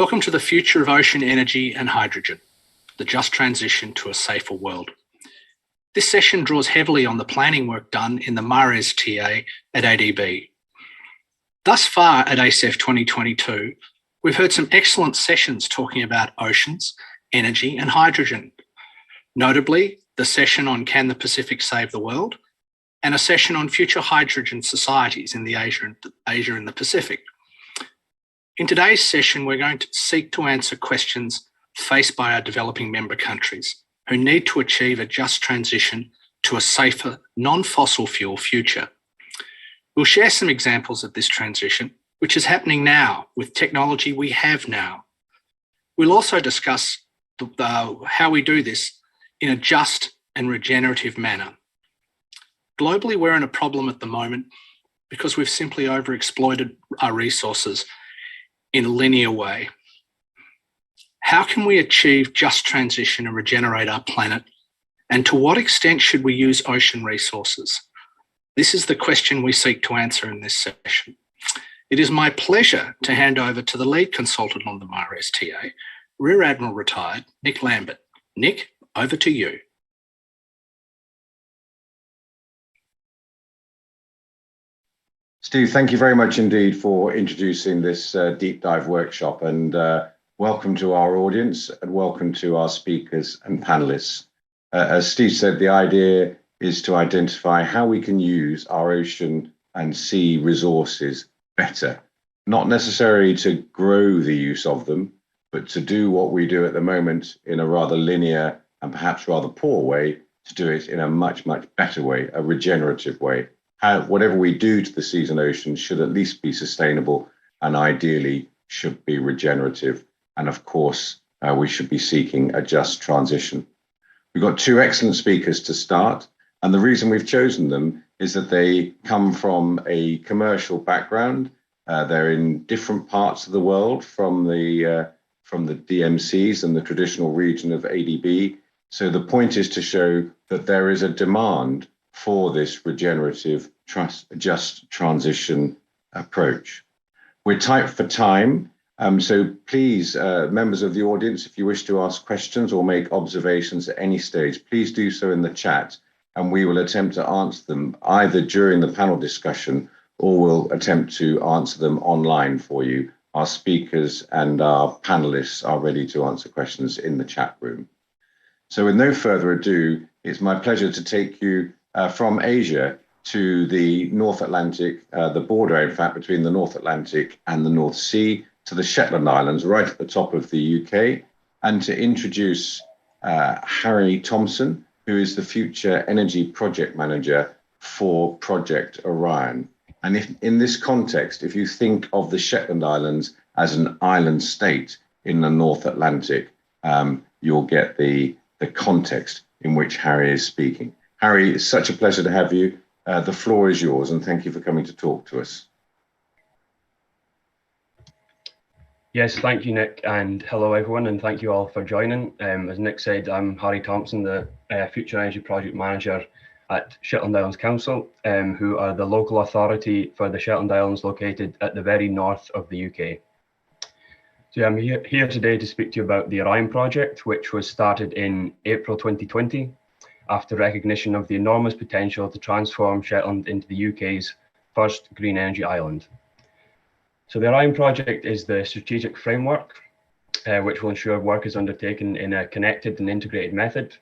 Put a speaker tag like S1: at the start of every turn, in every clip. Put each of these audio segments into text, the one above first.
S1: Welcome to the future of ocean energy and hydrogen, the just transition to a safer world. This session draws heavily on the planning work done in the MARES TA at ADB. Thus far at ACEF 2022, we've heard some excellent sessions talking about oceans, energy and hydrogen. Notably, the session on Can the Pacific Save the World? And a session on future hydrogen societies in the Asia and the Pacific. In today's session, we're going to seek to answer questions faced by our developing member countries who need to achieve a just transition to a safer, non-fossil fuel future. We'll share some examples of this transition, which is happening now with technology we have now. We'll also discuss how we do this in a just and regenerative manner. Globally, we're in a problem at the moment because we've simply overexploited our resources in a linear way. How can we achieve just transition and regenerate our planet? And to what extent should we use ocean resources? This is the question we seek to answer in this session. It is my pleasure to hand over to the lead consultant on the MARES TA, Rear Admiral Retired, Nick Lambert. Nick, over to you.
S2: Steve, thank you very much indeed for introducing this deep dive workshop, and welcome to our audience and welcome to our speakers and panelists. As Steve said, the idea is to identify how we can use our ocean and sea resources better, not necessarily to grow the use of them, but to do what we do at the moment in a rather linear and perhaps rather poor way, to do it in a much, much better way, a regenerative way. Whatever we do to the seas and oceans should at least be sustainable and ideally should be regenerative. And of course, we should be seeking a just transition. We've got two excellent speakers to start. And the reason we've chosen them is that they come from a commercial background. They're in different parts of the world from the DMCs and the traditional region of ADB. So the point is to show that there is a demand for this regenerative, just transition approach. We're tight for time, so please, members of the audience, if you wish to ask questions or make observations at any stage, please do so in the chat, and we will attempt to answer them either during the panel discussion or we'll attempt to answer them online for you. Our speakers and our panelists are ready to answer questions in the chat room. So with no further ado, it's my pleasure to take you from Asia to the North Atlantic, the border, in fact, between the North Atlantic and the North Sea, to the Shetland Islands, right at the top of the UK, and to introduce Harry Thompson, who is the Future Energy Project Manager for Project Orion. And if, in this context, if you think of the Shetland Islands as an island state in the North Atlantic, you'll get the context in which Harry is speaking. Harry, it's such a pleasure to have you. The floor is yours, and thank you for coming to talk to us.
S3: Yes, thank you, Nick, and hello, everyone, and thank you all for joining. As Nick said, I'm Harry Thompson, the Future Energy Project Manager at Shetland Islands Council, who are the local authority for the Shetland Islands located at the very north of the UK. So I'm here today to speak to you about the Orion Project, which was started in April 2020. After recognition of the enormous potential to transform Shetland into the UK's first green energy island. So the Orion Project is the strategic framework which will ensure work is undertaken in a connected and integrated method,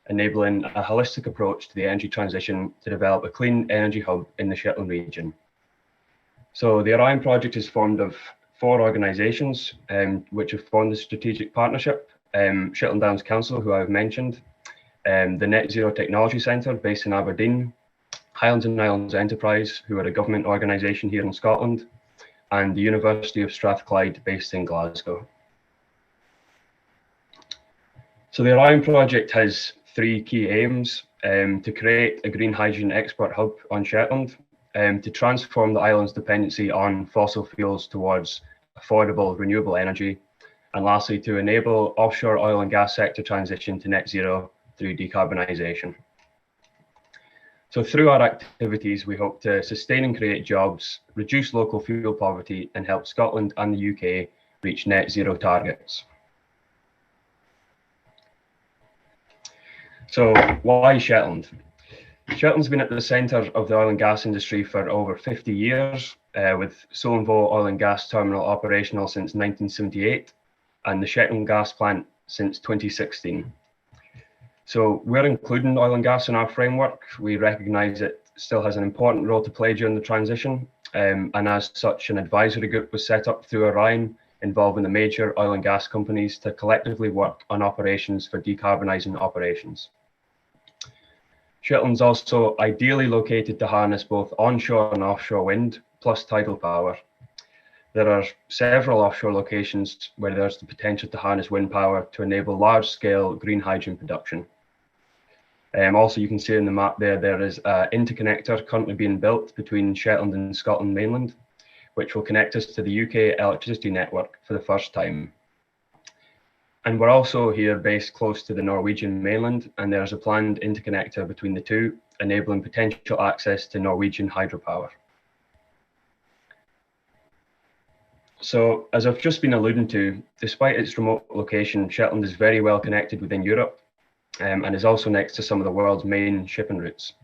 S3: enabling a holistic approach to the energy transition to develop a clean energy hub in the Shetland region. So the Orion Project is formed of 4 organisations which have formed a strategic partnership. Shetland Islands Council, who I've mentioned, the Net Zero Technology Centre based in Aberdeen, Highlands and Islands Enterprise, who are a government organisation here in Scotland, and the University of Strathclyde based in Glasgow. So the Orion Project has 3 key aims: to create a green hydrogen export hub on Shetland, to transform the island's dependency on fossil fuels towards affordable renewable energy, and lastly, to enable offshore oil and gas sector transition to net zero through decarbonisation. So through our activities, we hope to sustain and create jobs, reduce local fuel poverty, and help Scotland and the UK reach net zero targets. So why Shetland? Shetland's been at the centre of the oil and gas industry for over 50 years, with Sullivans Oil and Gas Terminal operational since 1978 and the Shetland gas plant since 2016. So we're including oil and gas in our framework. We recognise it still has an important role to play during the transition, and as such, an advisory group was set up through Orion, involving the major oil and gas companies to collectively work on operations for decarbonising operations. Shetland's also ideally located to harness both onshore and offshore wind, plus tidal power. There are several offshore locations where there's the potential to harness wind power to enable large-scale green hydrogen production. Also, you can see in the map there is an interconnector currently being built between Shetland and Scotland mainland, which will connect us to the UK electricity network for the first time. And we're also here based close to the Norwegian mainland, and there's a planned interconnector between the two, enabling potential access to Norwegian hydropower. So, as I've just been alluding to, despite its remote location, Shetland is very well connected within Europe, and is also next to some of the world's main shipping routes.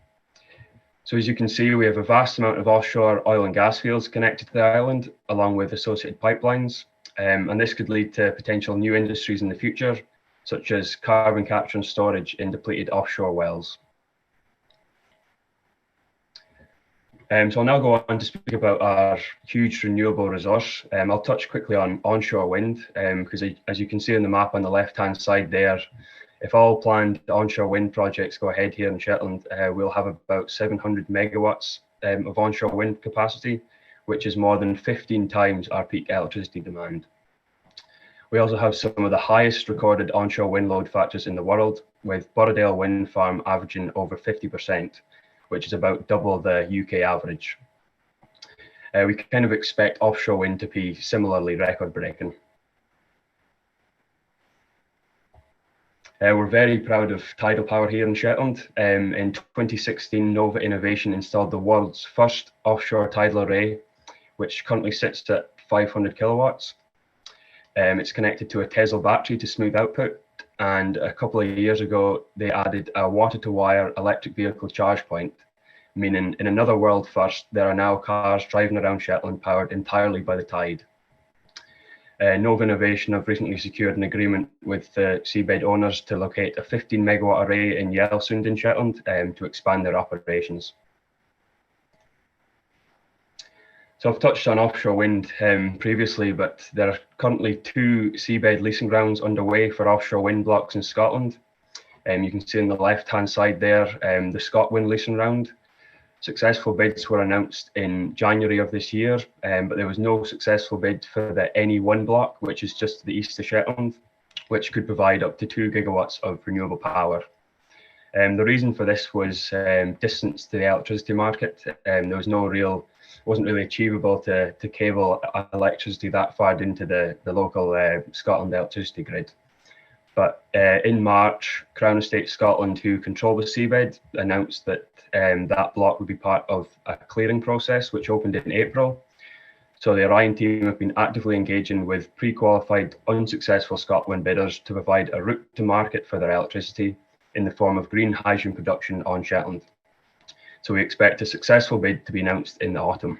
S3: So as you can see, we have a vast amount of offshore oil and gas fields connected to the island, along with associated pipelines. And this could lead to potential new industries in the future, such as carbon capture and storage in depleted offshore wells. So I'll now go on to speak about our huge renewable resource. I'll touch quickly on onshore wind, because as you can see on the map on the left-hand side there, if all planned onshore wind projects go ahead here in Shetland, we'll have about 700 megawatts of onshore wind capacity, which is more than 15 times our peak electricity demand. We also have some of the highest recorded onshore wind load factors in the world, with Borrowdale Wind Farm averaging over 50%, which is about double the UK average. We kind of expect offshore wind to be similarly record-breaking. We're very proud of tidal power here in Shetland. In 2016, Nova Innovation installed the world's first offshore tidal array, which currently sits at 500 kilowatts. It's connected to a Tesla battery to smooth output, and a couple of years ago, they added a water-to-wire electric vehicle charge point, meaning in another world first, there are now cars driving around Shetland powered entirely by the tide. Nova Innovation have recently secured an agreement with the seabed owners to locate a 15 megawatt array in Yellowsund in Shetland to expand their operations. So I've touched on offshore wind previously, but there are currently 2 seabed leasing rounds underway for offshore wind blocks in Scotland. You can see on the left-hand side there, the ScotWind leasing round. Successful bids were announced in January of this year, but there was no successful bid for the NE1 block, which is just to the east of Shetland, which could provide up to 2 gigawatts of renewable power. The reason for this was distance to the electricity market. There was wasn't really achievable to cable electricity that far into the local Scotland electricity grid. But in March, Crown Estate Scotland, who control the seabed, announced that that block would be part of a clearing process, which opened in April. So the Orion team have been actively engaging with pre-qualified, unsuccessful ScotWind bidders to provide a route to market for their electricity in the form of green hydrogen production on Shetland. So we expect a successful bid to be announced in the autumn.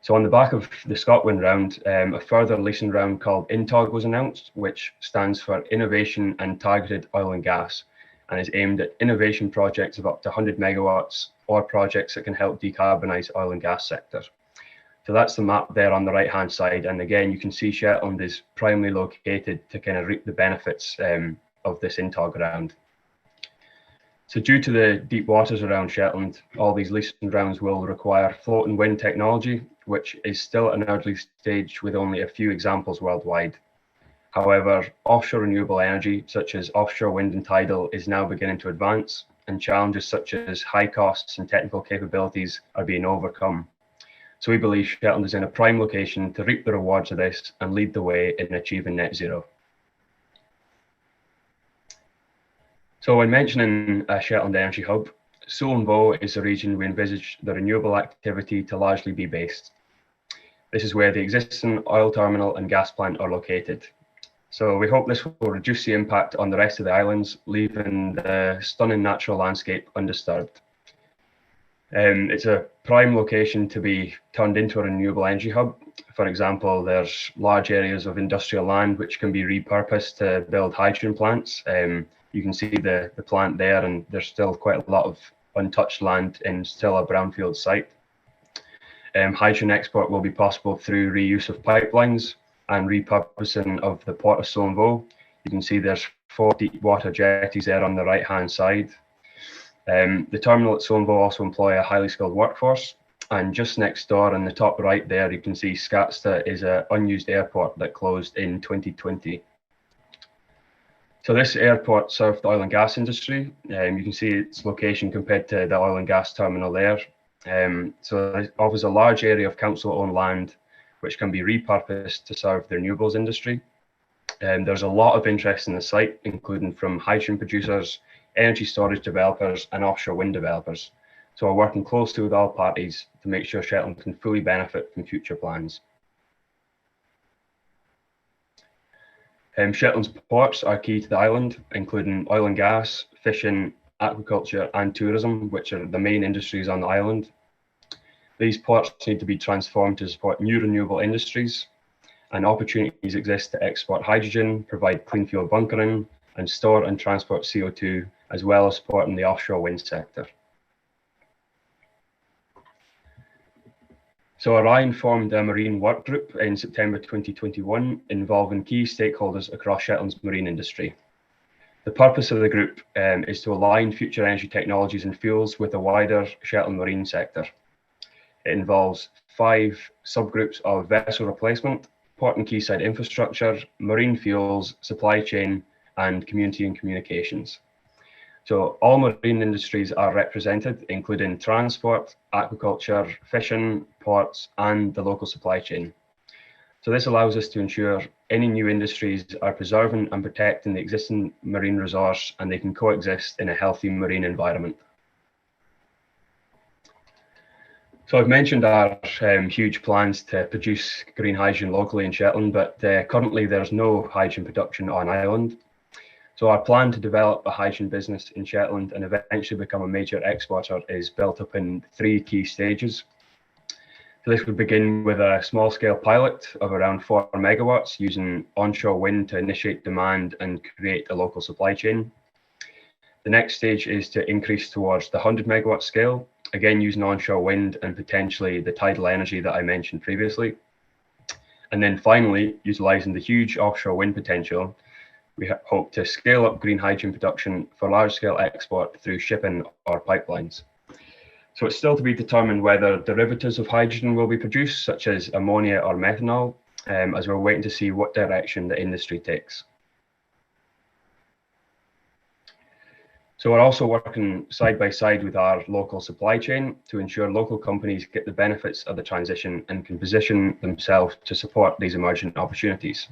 S3: So on the back of the ScotWind round, a further leasing round called INTOG was announced, which stands for Innovation and Targeted Oil and Gas, and is aimed at innovation projects of up to 100 megawatts or projects that can help decarbonise oil and gas sector. So that's the map there on the right-hand side, and again, you can see Shetland is primarily located to kind of reap the benefits of this INTOG round. So due to the deep waters around Shetland, all these leasing rounds will require floating wind technology, which is still at an early stage with only a few examples worldwide. However, offshore renewable energy, such as offshore wind and tidal, is now beginning to advance, and challenges such as high costs and technical capabilities are being overcome. So we believe Shetland is in a prime location to reap the rewards of this and lead the way in achieving net zero. So when mentioning a Shetland energy hub, Sullivans is the region we envisage the renewable activity to largely be based. This is where the existing oil terminal and gas plant are located. So we hope this will reduce the impact on the rest of the islands, leaving the stunning natural landscape undisturbed. It's a prime location to be turned into a renewable energy hub. For example, there's large areas of industrial land which can be repurposed to build hydrogen plants. You can see the plant there, and there's still quite a lot of untouched land in still a brownfield site. Hydrogen export will be possible through reuse of pipelines and repurposing of the port of Solomvo. You can see there's 4 deep water jetties there on the right hand side. The terminal at Solomvo also employ a highly skilled workforce, and just next door in the top right there you can see Skatstad is an unused airport that closed in 2020. So this airport served the oil and gas industry. You can see its location compared to the oil and gas terminal there. So it offers a large area of council-owned land which can be repurposed to serve the renewables industry. There's a lot of interest in the site, including from hydrogen producers, energy storage developers, and offshore wind developers. So we're working closely with all parties to make sure Shetland can fully benefit from future plans. Shetland's ports are key to the island, including oil and gas, fishing, aquaculture, and tourism, which are the main industries on the island. These ports need to be transformed to support new renewable industries, and opportunities exist to export hydrogen, provide clean fuel bunkering, and store and transport CO2, as well as supporting the offshore wind sector. So Orion formed a marine work group in September 2021, involving key stakeholders across Shetland's marine industry. The purpose of the group is to align future energy technologies and fuels with the wider Shetland marine sector. It involves 5 subgroups of vessel replacement, port and quayside infrastructure, marine fuels, supply chain, and community and communications. So all marine industries are represented, including transport, aquaculture, fishing, ports, and the local supply chain. So this allows us to ensure any new industries are preserving and protecting the existing marine resource, and they can coexist in a healthy marine environment. So I've mentioned our huge plans to produce green hydrogen locally in Shetland, but currently there's no hydrogen production on island. So our plan to develop a hydrogen business in Shetland and eventually become a major exporter is built up in 3 key stages. So this would begin with a small scale pilot of around 4 megawatts using onshore wind to initiate demand and create a local supply chain. The next stage is to increase towards the 100 megawatt scale, again using onshore wind and potentially the tidal energy that I mentioned previously. And then finally, utilising the huge offshore wind potential, we hope to scale up green hydrogen production for large-scale export through shipping or pipelines. So it's still to be determined whether derivatives of hydrogen will be produced, such as ammonia or methanol, as we're waiting to see what direction the industry takes. So we're also working side by side with our local supply chain to ensure local companies get the benefits of the transition and can position themselves to support these emerging opportunities.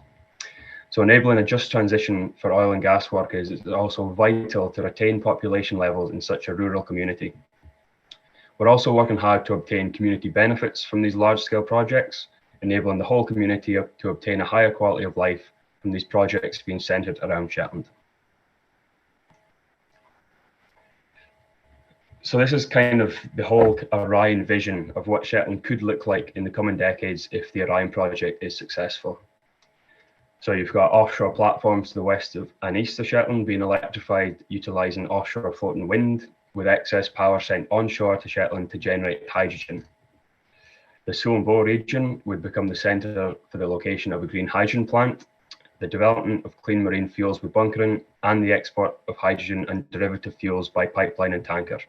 S3: So enabling a just transition for oil and gas workers is also vital to retain population levels in such a rural community. We're also working hard to obtain community benefits from these large-scale projects, enabling the whole community to obtain a higher quality of life from these projects being centred around Shetland. So this is kind of the whole Orion vision of what Shetland could look like in the coming decades if the Orion project is successful. So you've got offshore platforms to the west of and east of Shetland being electrified, utilising offshore floating wind, with excess power sent onshore to Shetland to generate hydrogen. The Solomvo region would become the centre for the location of a green hydrogen plant, the development of clean marine fuels with bunkering, and the export of hydrogen and derivative fuels by pipeline and tanker.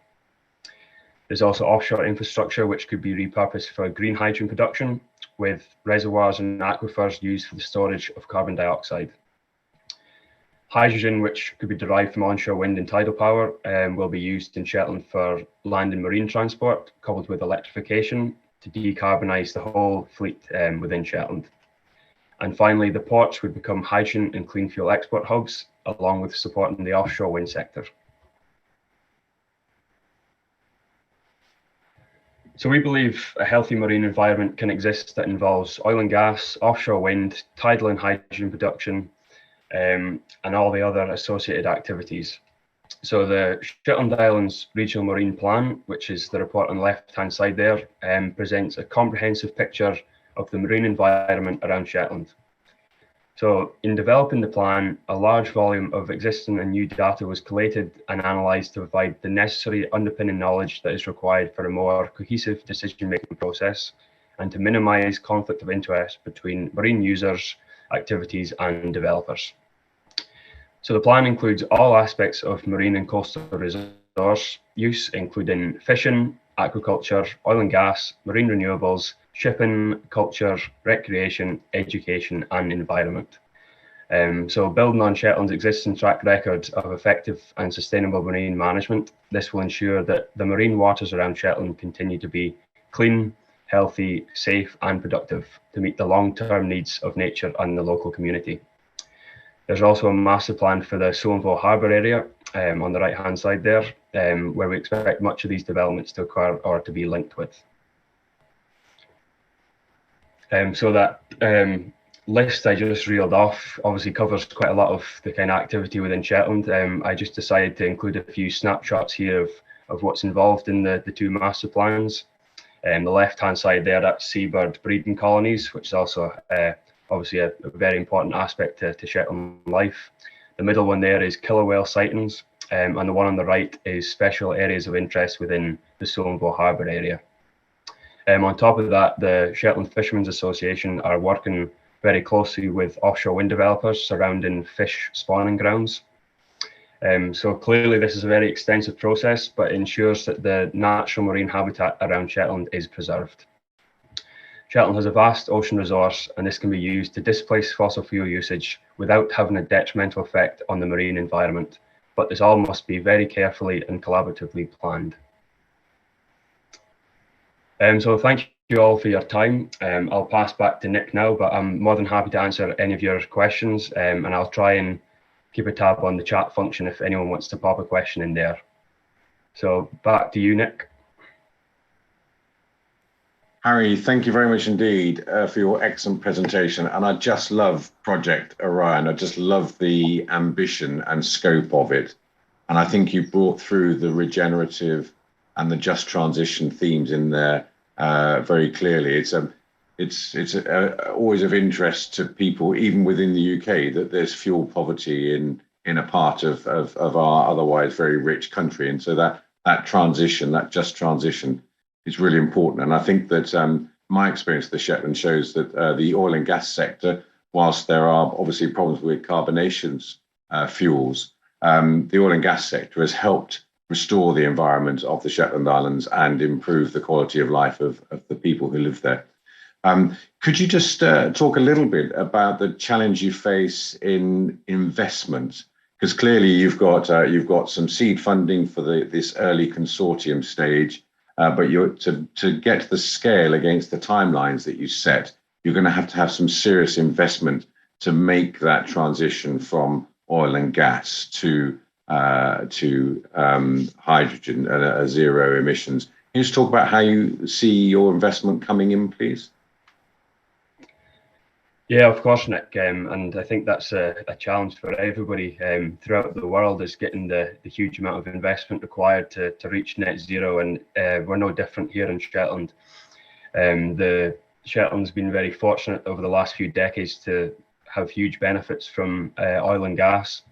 S3: There's also offshore infrastructure which could be repurposed for green hydrogen production, with reservoirs and aquifers used for the storage of carbon dioxide. Hydrogen, which could be derived from onshore wind and tidal power, will be used in Shetland for land and marine transport, coupled with electrification to decarbonise the whole fleet within Shetland. And finally, the ports would become hydrogen and clean fuel export hubs, along with supporting the offshore wind sector. So we believe a healthy marine environment can exist that involves oil and gas, offshore wind, tidal and hydrogen production, and all the other associated activities. So the Shetland Islands Regional Marine Plan, which is the report on the left-hand side there, presents a comprehensive picture of the marine environment around Shetland. So in developing the plan, a large volume of existing and new data was collated and analysed to provide the necessary underpinning knowledge that is required for a more cohesive decision-making process and to minimise conflict of interest between marine users, activities and developers. So the plan includes all aspects of marine and coastal resource use, including fishing, aquaculture, oil and gas, marine renewables, shipping, culture, recreation, education and environment. So building on Shetland's existing track record of effective and sustainable marine management, this will ensure that the marine waters around Shetland continue to be clean, healthy, safe and productive to meet the long-term needs of nature and the local community. There's also a master plan for the Suanville Harbour area on the right-hand side there, where we expect much of these developments to occur or to be linked with. So that list I just reeled off obviously covers quite a lot of the kind of activity within Shetland. I just decided to include a few snapshots here of what's involved in the two master plans. The left-hand side there, that's seabird breeding colonies, which is also obviously a very important aspect to Shetland life. The middle one there is killer whale sightings, and the one on the right is special areas of interest within the Suanville Harbour area. On top of that, the Shetland Fishermen's Association are working very closely with offshore wind developers surrounding fish spawning grounds. So clearly this is a very extensive process, but ensures that the natural marine habitat around Shetland is preserved. Shetland has a vast ocean resource, and this can be used to displace fossil fuel usage without having a detrimental effect on the marine environment. But this all must be very carefully and collaboratively planned. So thank you all for your time. I'll pass back to Nick now, but I'm more than happy to answer any of your questions, and I'll try and keep a tab on the chat function if anyone wants to pop a question in there. So back to you, Nick.
S2: Harry, thank you very much indeed for your excellent presentation. And I just love Project Orion. I just love the ambition and scope of it. And I think you brought through the regenerative and the just transition themes in there very clearly. It's always of interest to people, even within the UK, that there's fuel poverty in a part of our otherwise very rich country. And so that transition, that just transition, is really important. And I think that my experience of the Shetland shows that the oil and gas sector, whilst there are obviously problems with carbonaceous fuels, the oil and gas sector has helped restore the environment of the Shetland Islands and improve the quality of life of the people who live there. Could you just talk a little bit about the challenge you face in investment? Because clearly you've got some seed funding for this early consortium stage. But to get the scale against the timelines that you set, you're going to have some serious investment to make that transition from oil and gas to hydrogen and zero emissions. Can you just talk about how you see your investment coming in, please?
S3: Yeah, of course, Nick, and I think that's a challenge for everybody throughout the world, is getting the huge amount of investment required to reach net zero, and we're no different here in Shetland. The Shetland's been very fortunate over the last few decades to have huge benefits from oil and gas.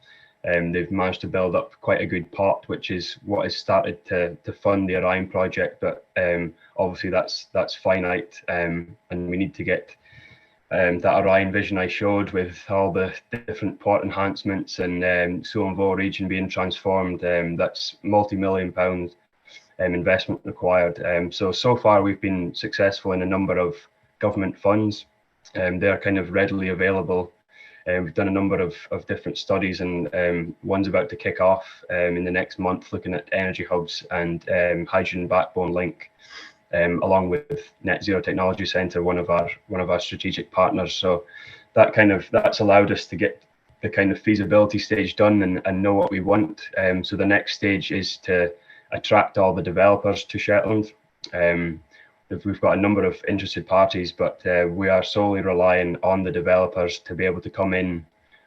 S3: They've managed to build up quite a good pot, which is what has started to fund the Orion project, but obviously that's finite, and we need to get that Orion vision I showed with all the different port enhancements and Suanville region being transformed. That's multi-million pound investment required. So far we've been successful in a number of government funds. They're kind of readily available. We've done a number of different studies, and one's about to kick off in the next month, looking at energy hubs and hydrogen backbone link. Along with Net Zero Technology Centre, one of our strategic partners. So that's allowed us to get the kind of feasibility stage done and know what we want. So the next stage is to attract all the developers to Shetland. we've got a number of interested parties, but we are solely relying on the developers to be able to come in,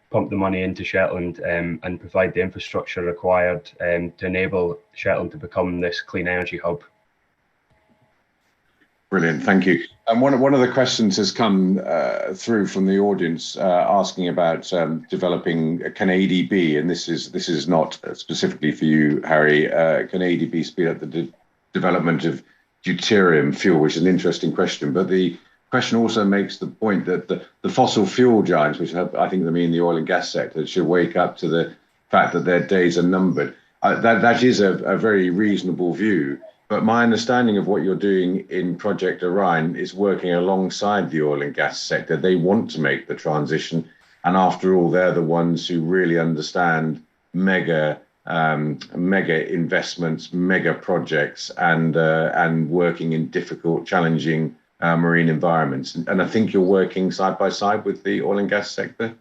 S3: pump the money into Shetland, and provide the infrastructure required to enable Shetland to become this clean energy hub.
S2: Brilliant, thank you. And one of the questions has come through from the audience asking about developing can ADB, and this is not specifically for you, Harry. Can ADB speed up the development of deuterium fuel, which is an interesting question. But the question also makes the point that the fossil fuel giants, which I think they mean the oil and gas sector, should wake up to the fact that their days are numbered. That is a very reasonable view. But my understanding of what you're doing in Project Orion is working alongside the oil and gas sector. They want to make the transition. And after all, they're the ones who really understand mega investments, mega projects, and working in difficult, challenging marine environments. And I think you're working side by side with the oil and gas sector.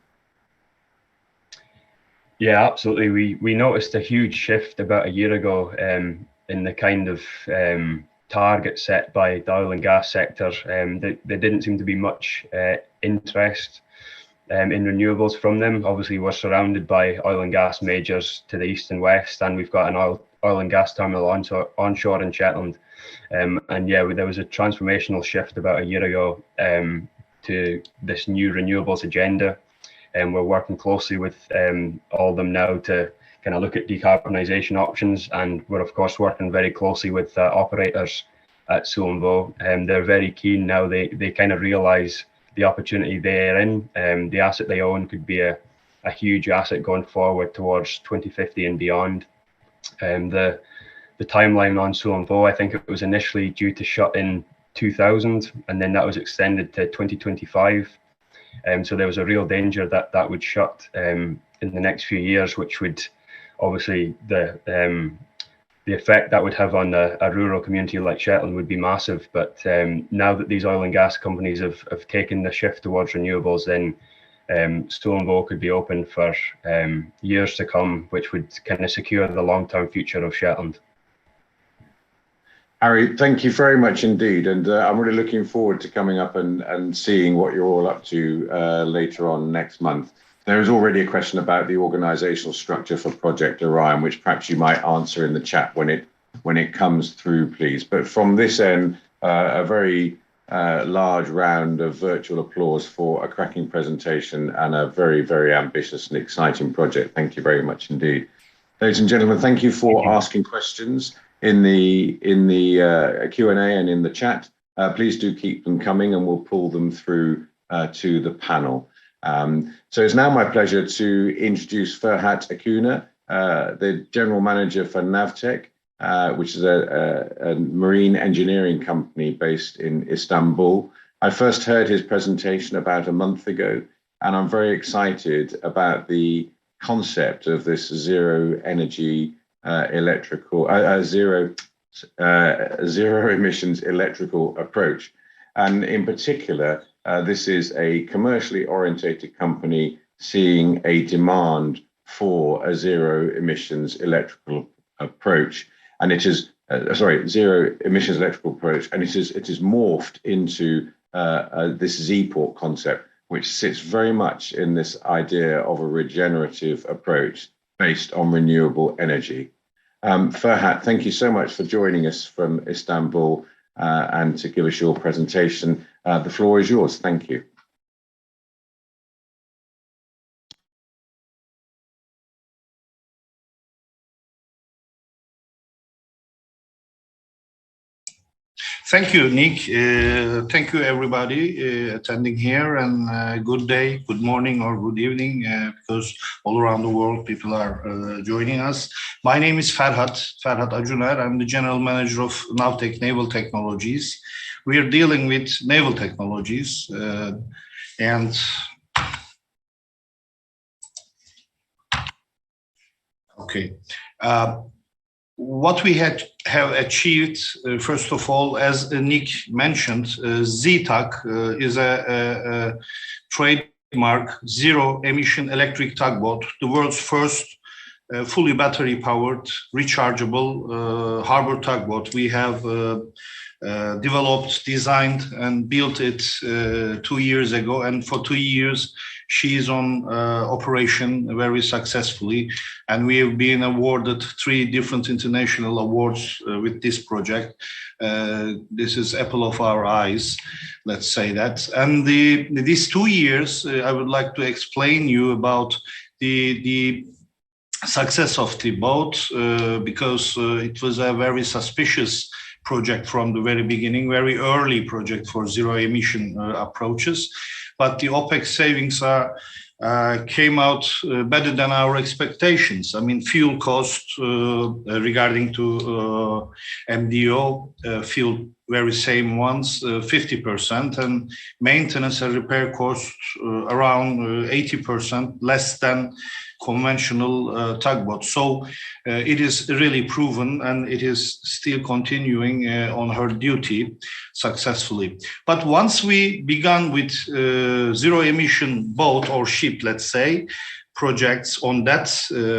S2: Yeah,
S3: absolutely. We noticed a huge shift about a year ago in the kind of target set by the oil and gas sector. There didn't seem to be much interest in renewables from them. Obviously, we're surrounded by oil and gas majors to the east and west, and we've got an oil and gas terminal onshore in Shetland. And yeah, there was a transformational shift about a year ago to this new renewables agenda. And we're working closely with all of them now to kind of look at decarbonisation options, and we're of course working very closely with operators at Sullom Voe. They're very keen now. They kind of realise the opportunity they're in. The asset they own could be a huge asset going forward towards 2050 and beyond. The timeline on Sullom Voe, I think it was initially due to shut in 2000, and then that was extended to 2025. So there was a real danger that would shut in the next few years, which would obviously the effect that would have on a rural community like Shetland would be massive. But now that these oil and gas companies have taken the shift towards renewables, then Sullom Voe could be open for years to come, which would kind of secure the long-term future of Shetland.
S2: Harry, thank you very much indeed. And I'm really looking forward to coming up and seeing what you're all up to later on next month. There is already a question about the organisational structure for Project Orion, which perhaps you might answer in the chat when it comes through, please. But from this end, a very large round of virtual applause for a cracking presentation and a very, very ambitious and exciting project. Thank you very much indeed. Ladies and gentlemen, thank you for asking questions in the Q&A and in the chat. Please do keep them coming and we'll pull them through to the panel. So it's now my pleasure to introduce Ferhat Akuna, the General Manager for Navtech, which is a marine engineering company based in Istanbul. I first heard his presentation about a month ago, and I'm very excited about the concept of this zero emissions electrical approach. And in particular, this is a commercially orientated company seeing a demand for a zero emissions electrical approach. And it is, zero emissions electrical approach. And it is morphed into this Z-port concept, which sits very much in this idea of a regenerative approach based on renewable energy. Ferhat, thank you so much for joining us from Istanbul and to give us your presentation. The floor is yours. Thank you.
S4: Thank you, Nick. Thank you, everybody attending here, and good day, good morning, or good evening, because all around the world people are joining us. My name is Ferhat Acuner. I'm the General Manager of Navtech Naval Technologies. We are dealing with naval technologies and okay. What we have achieved, first of all, as Nick mentioned, ZTUG is a trademark zero-emission electric tugboat, the world's first fully battery powered, rechargeable harbor tugboat. We have developed, designed, and built it 2 years ago, and for 2 years she is on operation very successfully, and we have been awarded 3 different international awards with this project. This is apple of our eyes, let's say that. And these 2 years, I would like to explain you about the success of the boat, because it was a very suspicious project from the very beginning, very early project for zero emission approaches. But the OPEX savings came out better than our expectations. I mean, fuel cost regarding to MDO, fuel very same ones, 50%, and maintenance and repair costs around 80% less than conventional tugboat. So it is really proven, and it is still continuing on her duty successfully. But once we began with zero emission boat or ship, let's say, projects on that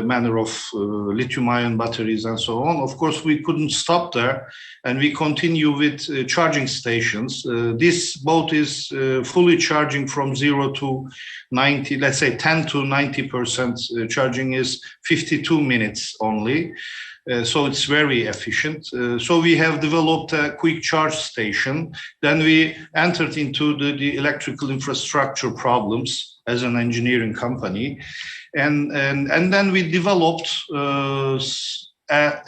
S4: manner of lithium-ion batteries and so on, of course, we couldn't stop there, and we continue with charging stations. This boat is fully charging from 0 to 90, let's say 10 to 90% charging is 52 minutes only. So it's very efficient. So we have developed a quick charge station. Then we entered into the electrical infrastructure problems as an engineering company. And then we developed a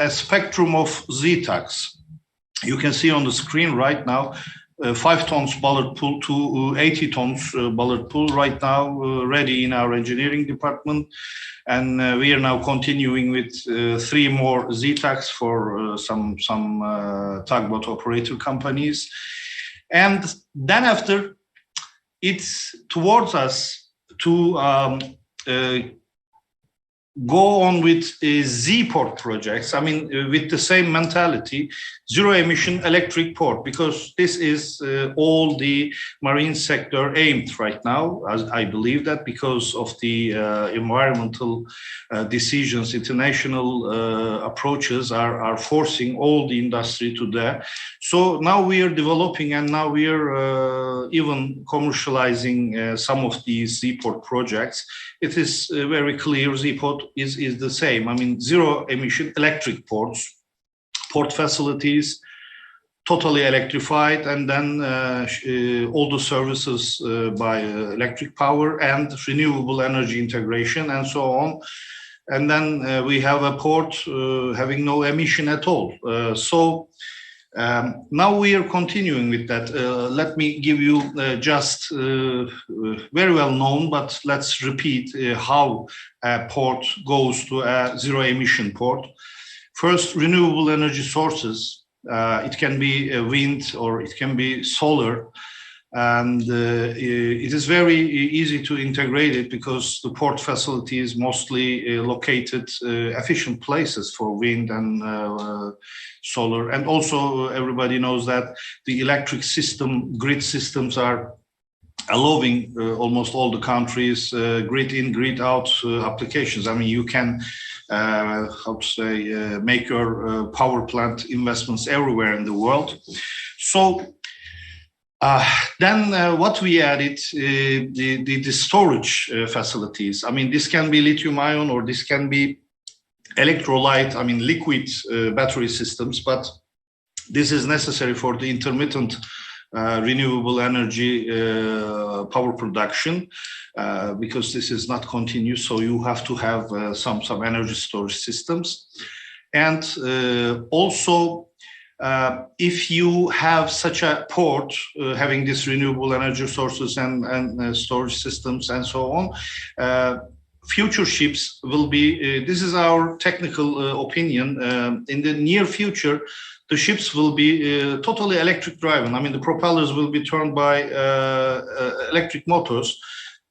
S4: spectrum of ZTACs. You can see on the screen right now, 5 tons bollard pull to 80 tons bollard pull right now ready in our engineering department. And we are now continuing with 3 more ZTACs for some tugboat operator companies. And then after, it's towards us to go on with Z-port projects. I mean, with the same mentality, zero emission electric port, because this is all the marine sector aimed right now. As I believe that because of the environmental decisions, international approaches are forcing all the industry to that. So now we are developing, and now we are even commercializing some of these Z-port projects. It is very clear Z-port is the same. I mean, zero emission electric ports, port facilities, totally electrified, and then all the services by electric power and renewable energy integration and so on. And then we have a port having no emission at all. Now we are continuing with that. Let me give you just very well known, but let's repeat how a port goes to a zero emission port. First, renewable energy sources. It can be wind or it can be solar. And it is very easy to integrate it because the port facility is mostly located efficient places for wind and solar. And also everybody knows that the electric system, grid systems are allowing almost all the countries grid in, grid out applications. I mean, you can, make your power plant investments everywhere in the world. So then what we added, the storage facilities. I mean, this can be lithium ion or this can be electrolyte, I mean, liquid battery systems, but this is necessary for the intermittent renewable energy power production because this is not continuous. So you have to have some energy storage systems. And also, if you have such a port having this renewable energy sources and storage systems and so on, future ships will be, this is our technical opinion, in the near future, the ships will be totally electric driven. I mean, the propellers will be turned by electric motors.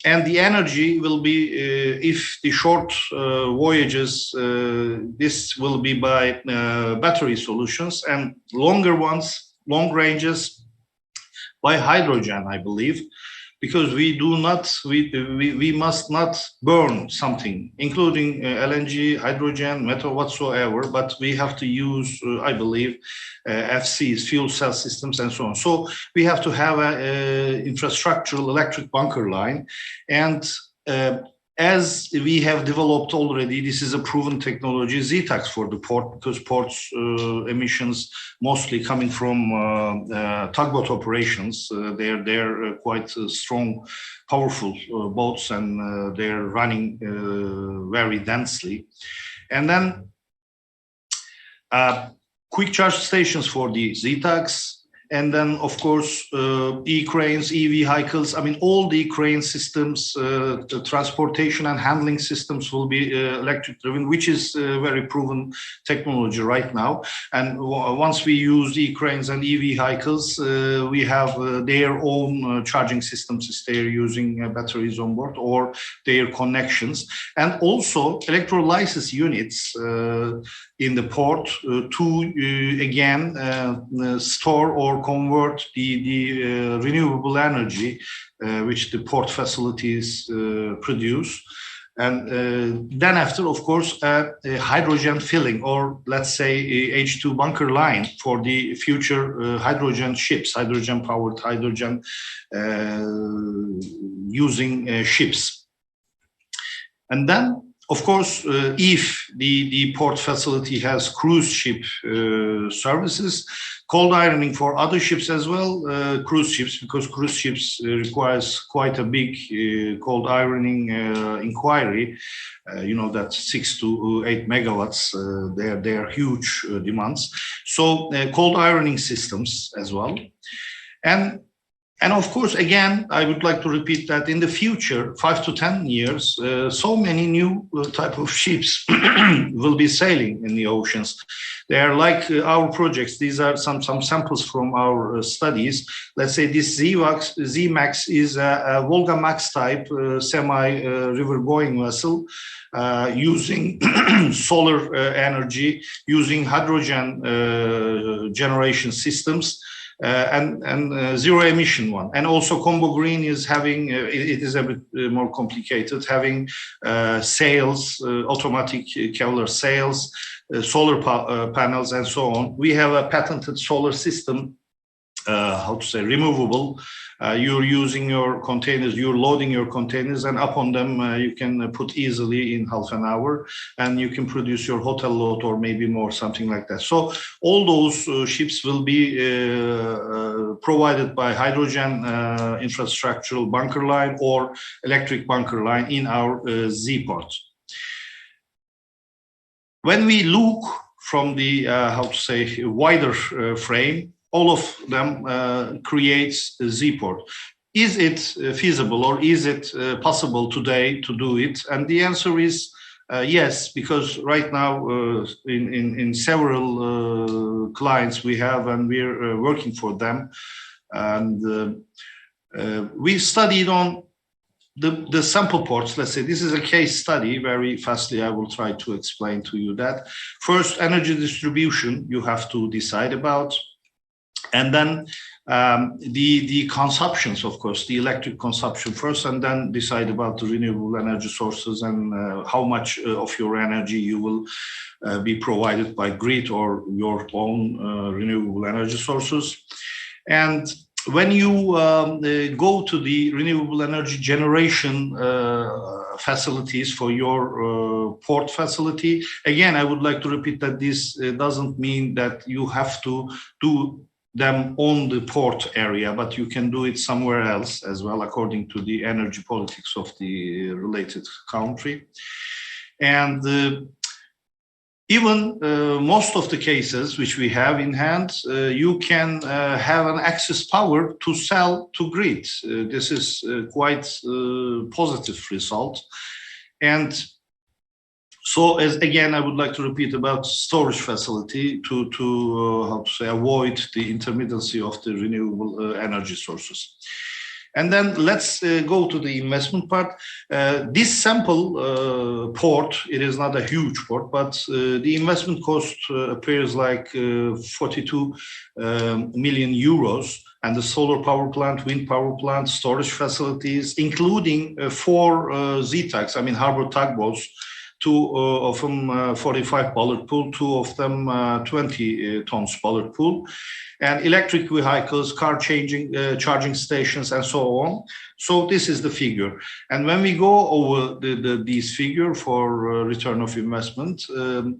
S4: And the energy will be, if the short voyages, this will be by battery solutions, and longer ones, long ranges, by hydrogen, I believe, because we must not burn something, including LNG, hydrogen, metal, whatsoever, but we have to use, I believe, FCs, fuel cell systems, and so on. So we have to have an infrastructural electric bunker line. And as we have developed already, this is a proven technology, ZTAX for the port, because ports emissions mostly coming from tugboat operations. They're quite strong, powerful boats, and they're running very densely. And then quick charge stations for the ZTAX. And then, of course, e-cranes, EV vehicles. I mean, all the crane systems, the transportation and handling systems will be electric driven, which is a very proven technology right now. And once we use e-cranes and EV vehicles, we have their own charging systems if they're using batteries on board or their connections. And also electrolysis units in the port to again store or convert the renewable energy which the port facilities produce. And then after, of course, a hydrogen filling, or let's say a H2 bunker line for the future hydrogen ships, hydrogen-powered, hydrogen using ships. And then, of course, if the port facility has cruise ship services, cold ironing for other ships as well, cruise ships, because cruise ships requires quite a big cold ironing inquiry. You know, that 6 to 8 megawatts, they're huge demands. So cold ironing systems as well. And of course, again, I would like to repeat that in the future, 5 to 10 years, so many new type of ships will be sailing in the oceans. They are like our projects. These are some samples from our studies. Let's say this Z-Max is a Volga Max type semi-river going vessel using solar energy, using hydrogen generation systems. And zero emission one, and also Combo Green is having it is a bit more complicated, having sails, automatic Kevlar sails, solar panels, and so on. We have a patented solar system, removable. You're using your containers, you're loading your containers, and upon them you can put easily in half an hour, and you can produce your hotel load or maybe more, something like that. So all those ships will be provided by hydrogen infrastructural bunker line or electric bunker line in our Z-port. When we look from the wider frame, all of them creates a Z-port. Is it feasible, or is it possible today to do it? And the answer is yes, because right now in several clients we have, and we're working for them. And we studied on the sample ports. Let's say this is a case study. Very fastly, I will try to explain to you that. First, energy distribution you have to decide about. And then the consumptions, of course, the electric consumption first, and then decide about the renewable energy sources and how much of your energy you will be provided by grid or your own renewable energy sources. And when you go to the renewable energy generation facilities for your port facility, again, I would like to repeat that this doesn't mean that you have to do them on the port area, but you can do it somewhere else as well, according to the energy politics of the related country. And even most of the cases which we have in hand, you can have an excess power to sell to grid. This is quite a positive result. And so, as again, I would like to repeat about storage facility to avoid the intermittency of the renewable energy sources. And then let's go to the investment part. This sample port, it is not a huge port, but the investment cost appears like 42 million euros. And the solar power plant, wind power plant, storage facilities, including 4 Z-tugs, I mean harbor tugboats, 2 of them 45 bollard pull, 2 of them 20 tons bollard pull, and electric vehicles, car charging stations, and so on. So this is the figure. And when we go over these figures for return of investment,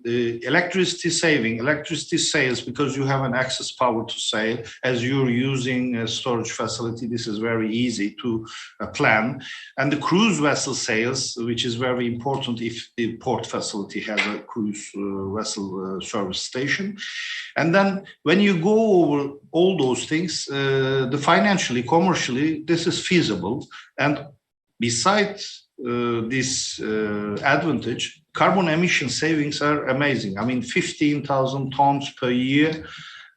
S4: electricity saving, electricity sales, because you have an excess power to sell as you're using a storage facility, this is very easy to plan. And the cruise vessel sales, which is very important if the port facility has a cruise vessel service station. And then when you go over all those things, the financially, commercially, this is feasible. And besides this advantage, carbon emission savings are amazing. I mean, 15,000 tons per year,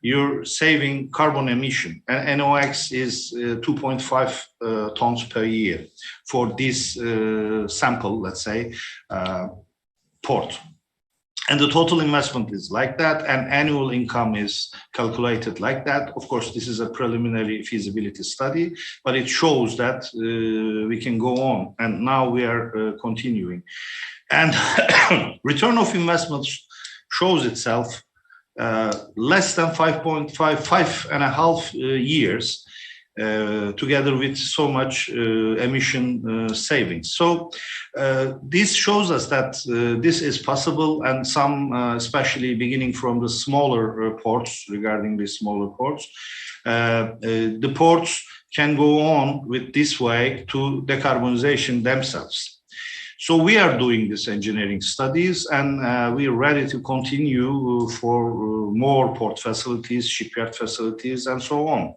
S4: you're saving carbon emission. And NOx is 2.5 tons per year for this sample, let's say, port. And the total investment is like that, and annual income is calculated like that. Of course, this is a preliminary feasibility study, but it shows that we can go on. And now we are continuing. And return of investment shows itself less than 5.5 years, together with so much emission savings. So this shows us that this is possible, and some, especially beginning from the smaller ports, regarding the smaller ports, the ports can go on with this way to decarbonization themselves. So we are doing this engineering studies, and we are ready to continue for more port facilities, shipyard facilities, and so on.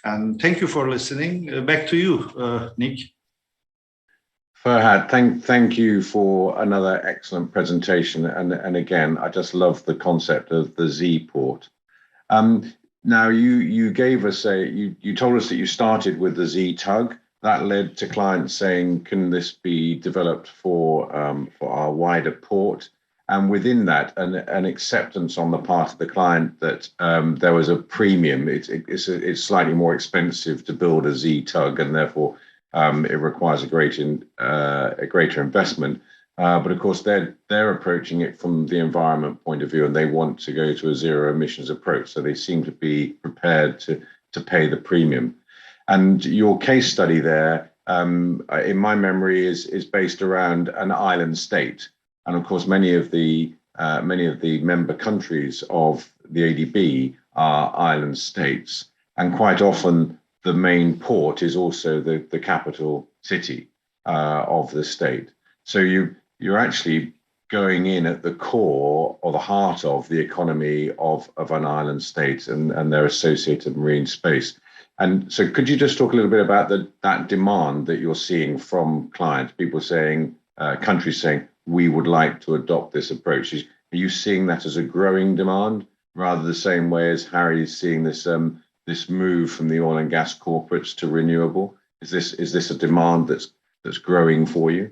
S4: And thank you for listening. Back to you, Nick.
S2: Ferhat, thank you for another excellent presentation. And again, I just love the concept of the Z port. Now you gave us you told us that you started with the Z tug. That led to clients saying, can this be developed for our wider port? And within that, an acceptance on the part of the client that there was a premium. It's slightly more expensive to build a Z tug, and therefore it requires a greater investment. But of course, they're approaching it from the environment point of view, and they want to go to a zero emissions approach. So they seem to be prepared to pay the premium. And your case study there, in my memory, is based around an island state. And of course, many of the member countries of the ADB are island states. And quite often, the main port is also the capital city of the state. So you're actually going in at the core or the heart of the economy of an island state and their associated marine space. And so could you just talk a little bit about that demand that you're seeing from clients, people saying, countries saying, we would like to adopt this approach? Are you seeing that as a growing demand, rather the same way as Harry is seeing this move from the oil and gas corporates to renewable? Is this a demand that's growing for you?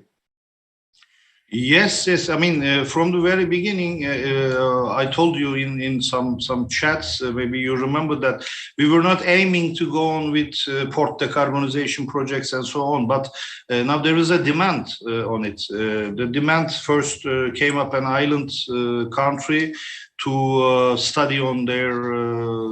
S4: Yes. I mean, from the very beginning, I told you in some chats, maybe you remember that we were not aiming to go on with port decarbonization projects and so on, but now there is a demand on it. The demand first came up an island country to study on their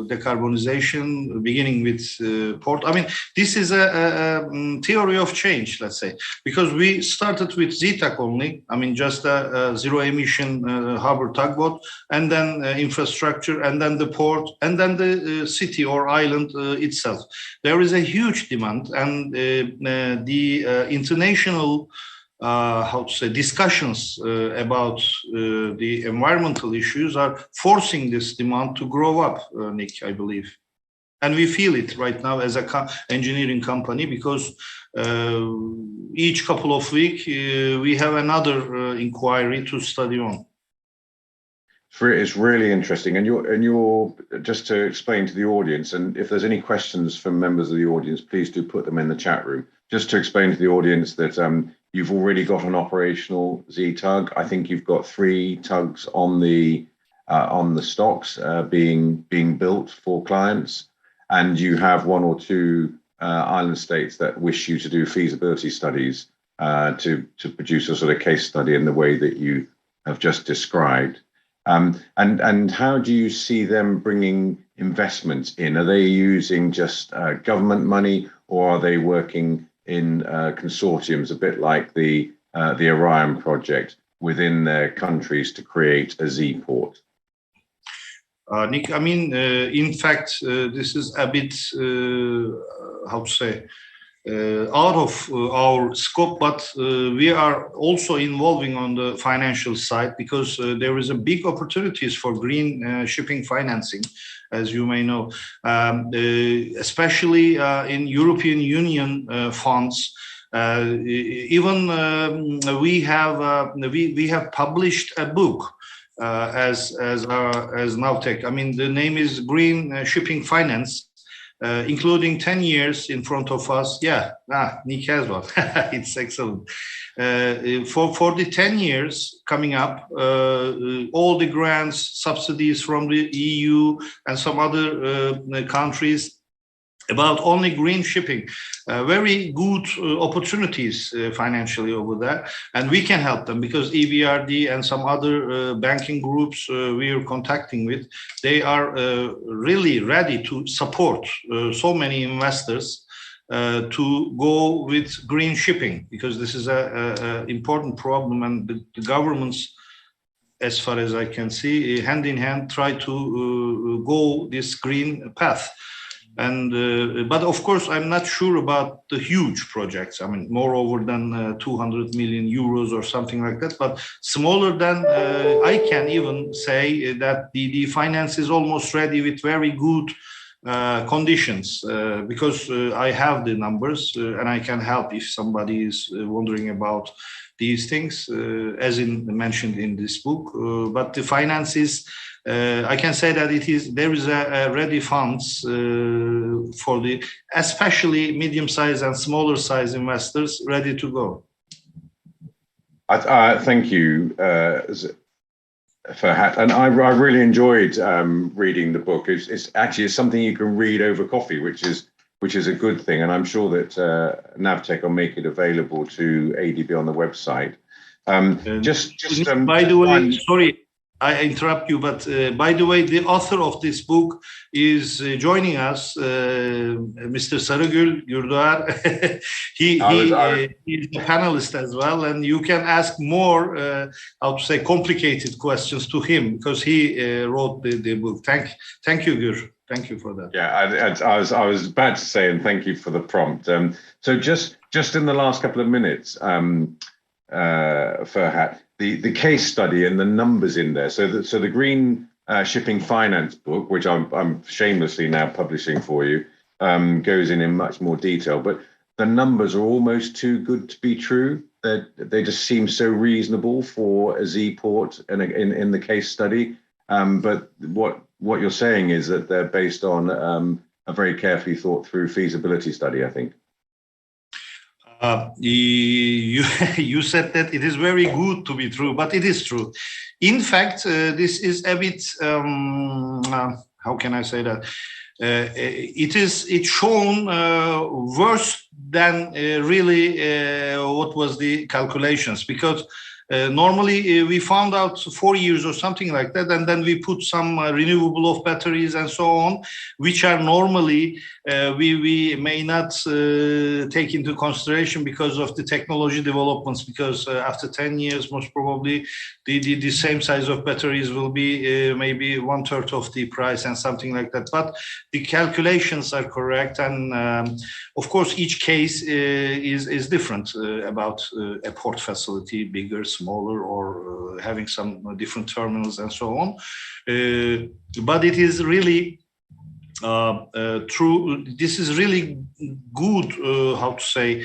S4: decarbonization, beginning with port. I mean, this is a theory of change, let's say, because we started with ZTAC only. I mean, just a zero emission harbor tugboat, and then infrastructure, and then the port, and then the city or island itself. There is a huge demand, and the international discussions about the environmental issues are forcing this demand to grow up, Nick, I believe. And we feel it right now as a engineering company, because each couple of weeks we have another inquiry to study on.
S2: It's really interesting, and you're just to explain to the audience, and if there's any questions from members of the audience, please do put them in the chat room. Just to explain to the audience that you've already got an operational Z tug. I think you've got 3 tugs on the stocks being built for clients, and you have 1 or 2 island states that wish you to do feasibility studies to produce a sort of case study in the way that you have just described. And how do you see them bringing investments in? Are they using just government money, or are they working in consortiums, a bit like the Orion Project, within their countries to create a Z port?
S4: Nick, I mean, in fact, this is a bit, how to say, out of our scope, but we are also involving on the financial side, because there is a big opportunities for green shipping financing, as you may know, especially in European Union funds. Even we have published a book as Navtec. I mean, the name is Green Shipping Finance, including 10 years in front of us. Yeah, Nick has one. It's excellent. For the 10 years coming up, all the grants, subsidies from the EU and some other countries about only green shipping, very good opportunities financially over there, and we can help them, because EBRD and some other banking groups we are contacting with, they are really ready to support so many investors to go with green shipping, because this is a important problem, and the governments, as far as I can see, hand in hand try to go this green path. And but of course, I'm not sure about the huge projects. I mean, moreover than 200 million euros or something like that. But smaller than, I can even say that the finance is almost ready with very good conditions, because I have the numbers and I can help if somebody is wondering about these things, as mentioned in this book. But the finance is, I can say that there is a ready funds for the especially medium-sized and smaller-sized investors ready to go.
S2: Thank you, Ferhat, and I really enjoyed reading the book. It's actually something you can read over coffee, which is a good thing, and I'm sure that Navtec will make it available to ADB on the website.
S4: By the way, sorry, I interrupt you, but by the way, the author of this book is joining us, Mr. Sarıgül Gürdoğar. He's a panelist as well, and you can ask more, how to say, complicated questions to him, because he wrote the book. Thank you, Gür. Thank you for that.
S2: Yeah, I was about to say, and thank you for the prompt. So just in the last couple of minutes, Ferhat, the case study and the numbers in there. So the Green Shipping Finance book, which I'm shamelessly now publishing for you, goes in much more detail. But the numbers are almost too good to be true. They just seem so reasonable for a Z port in the case study. But what you're saying is that they're based on a very carefully thought through feasibility study, I think.
S4: You said that it is very good to be true, but it is true. In fact, this is a bit, how can I say that? It's shown worse than really what was the calculations, because normally we found out 4 years or something like that, and then we put some renewable of batteries and so on, which are normally we may not take into consideration because of the technology developments, because after 10 years, most probably the same size of batteries will be maybe 1/3 of the price and something like that. But the calculations are correct, and of course each case is different about a port facility, bigger, smaller, or having some different terminals and so on. But it is really true. This is really good, how to say,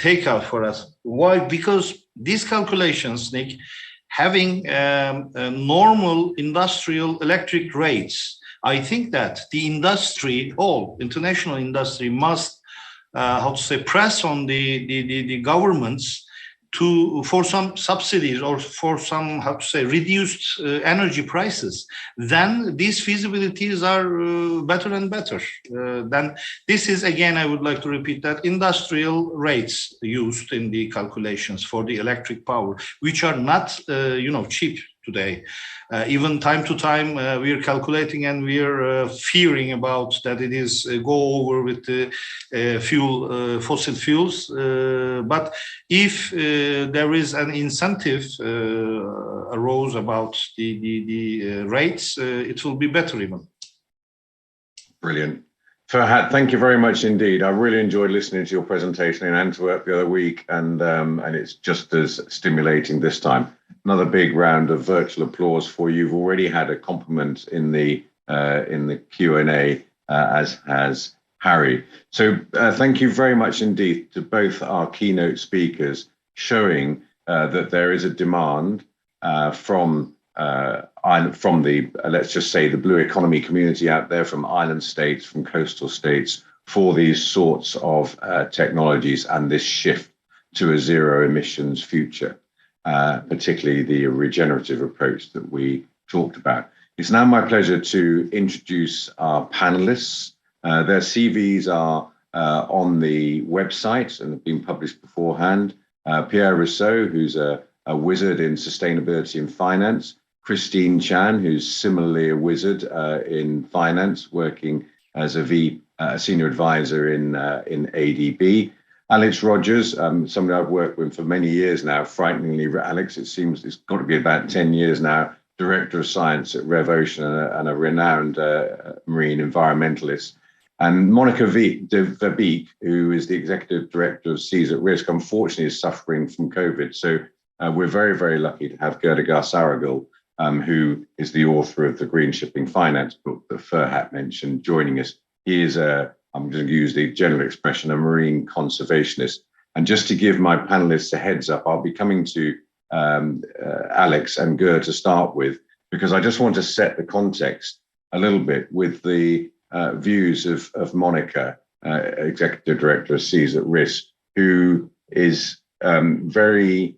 S4: takeout for us. Why? Because these calculations, Nick, having normal industrial electric rates. I think that the industry, all international industry, must press on the governments for some subsidies or for some reduced energy prices. Then these feasibilities are better and better. Then this is, again, I would like to repeat that industrial rates used in the calculations for the electric power, which are not cheap today. Even time to time, we are calculating and we are fearing about that it is go over with the fossil fuels. But if there is an incentive arose about the rates, it will be better even.
S2: Brilliant. Ferhat, thank you very much indeed. I really enjoyed listening to your presentation in Antwerp the other week, and it's just as stimulating this time. Another big round of virtual applause for you. You've already had a compliment in the Q&A, as has Harry. So thank you very much indeed to both our keynote speakers, showing that there is a demand from the, let's just say, the blue economy community out there, from island states, from coastal states, for these sorts of technologies and this shift to a zero emissions future, particularly the regenerative approach that we talked about. It's now my pleasure to introduce our panelists. Their CVs are on the website and have been published beforehand. Pierre Rousseau, who's a wizard in sustainability and finance. Christine Chan, who's similarly a wizard in finance, working as a senior advisor in ADB. Alex Rogers, somebody I've worked with for many years now, frighteningly, Alex, it seems it's got to be about 10 years now, Director of Science at Rev Ocean and a renowned marine environmentalist. And Monica Verbeek, who is the Executive Director of Seas at Risk, unfortunately is suffering from COVID. So we're very, very lucky to have Gerdegar Saragul, who is the author of the Green Shipping Finance book that Ferhat mentioned, joining us. He is I'm going to use the general expression, a marine conservationist. And just to give my panelists a heads up, I'll be coming to Alex and Ger to start with, because I just want to set the context a little bit with the views of Monica, Executive Director of Seas at Risk, who is very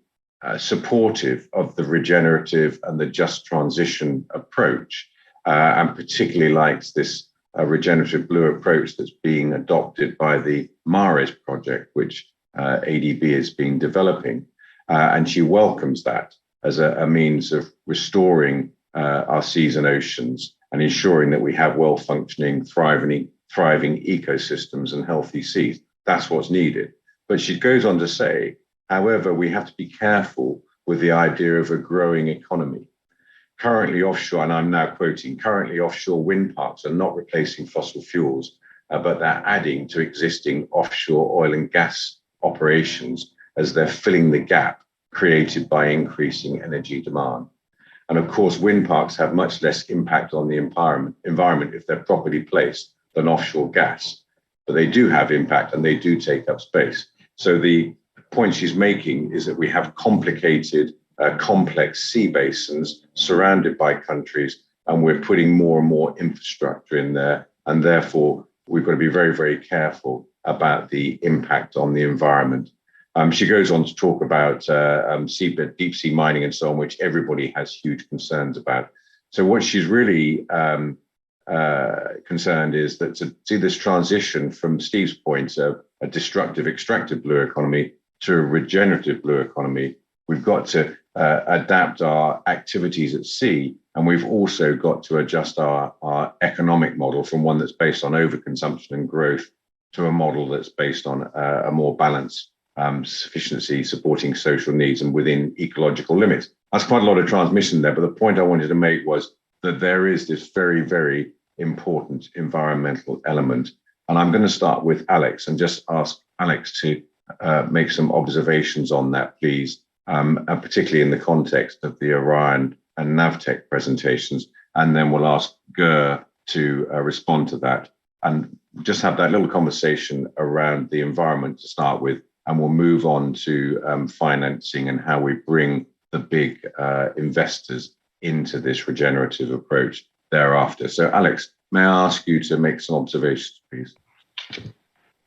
S2: supportive of the regenerative and the just transition approach, and particularly likes this regenerative blue approach that's being adopted by the Mares project, which ADB has been developing. And she welcomes that as a means of restoring our seas and oceans and ensuring that we have well-functioning, thriving ecosystems and healthy seas. That's what's needed. But she goes on to say, however, we have to be careful with the idea of a growing economy. Currently offshore, and I'm now quoting, currently offshore wind parks are not replacing fossil fuels, but they're adding to existing offshore oil and gas operations as they're filling the gap created by increasing energy demand. And of course, wind parks have much less impact on the environment if they're properly placed than offshore gas, but they do have impact and they do take up space. So the point she's making is that we have complicated, complex sea basins surrounded by countries, and we're putting more and more infrastructure in there. And therefore, we've got to be very, very careful about the impact on the environment. She goes on to talk about deep sea mining and so on, which everybody has huge concerns about. So what she's really concerned is that to see this transition from Steve's point of a destructive, extractive blue economy to a regenerative blue economy, we've got to adapt our activities at sea, and we've also got to adjust our economic model from one that's based on overconsumption and growth to a model that's based on a more balanced sufficiency, supporting social needs and within ecological limits. That's quite a lot of transmission there, but the point I wanted to make was that there is this very, very important environmental element. And I'm going to start with Alex and just ask Alex to make some observations on that, please, and particularly in the context of the Orion and Navtech presentations. And then we'll ask Ger to respond to that and just have that little conversation around the environment to start with. And we'll move on to financing and how we bring the big investors into this regenerative approach thereafter. So Alex, may I ask you to make some observations, please?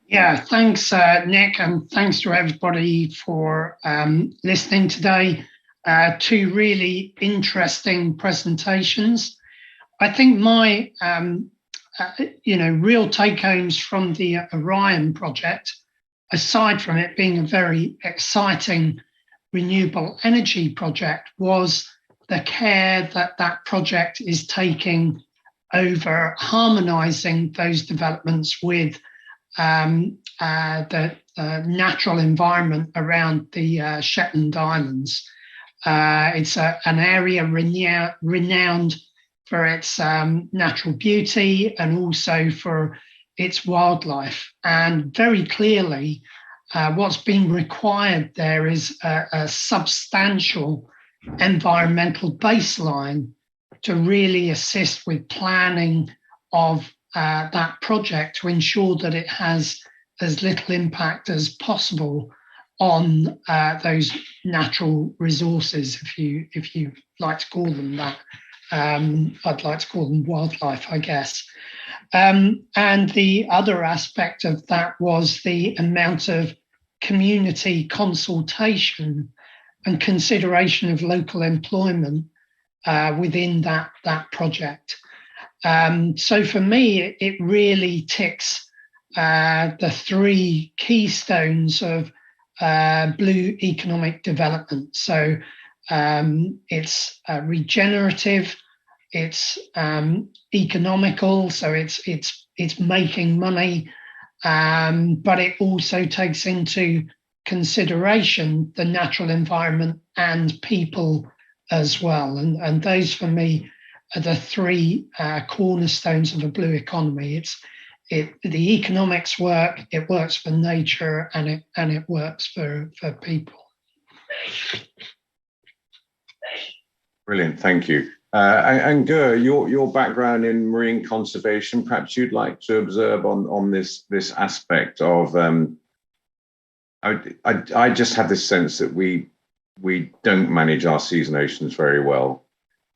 S5: Yeah, thanks, Nick, and thanks to everybody for listening today. Two really interesting presentations. I think my, real take-homes from the Orion project, aside from it being a very exciting renewable energy project, was the care that that project is taking over harmonizing those developments with the natural environment around the Shetland Islands. It's an area renowned for its natural beauty and also for its wildlife. And very clearly, what's being required there is a substantial environmental baseline to really assist with planning of that project to ensure that it has as little impact as possible on those natural resources, if you like to call them that. I'd like to call them wildlife, I guess. And the other aspect of that was the amount of community consultation and consideration of local employment within that project. So for me, it really ticks the three keystones of blue economic development. So it's regenerative, it's economical, so it's making money, but it also takes into consideration the natural environment and people as well. And those for me are the three cornerstones of a blue economy. The economics work, it works for nature, and it works for people.
S2: Brilliant, thank you. And Gur, your background in marine conservation, perhaps you'd like to observe on this aspect of. I just have this sense that we don't manage our seas and oceans very well.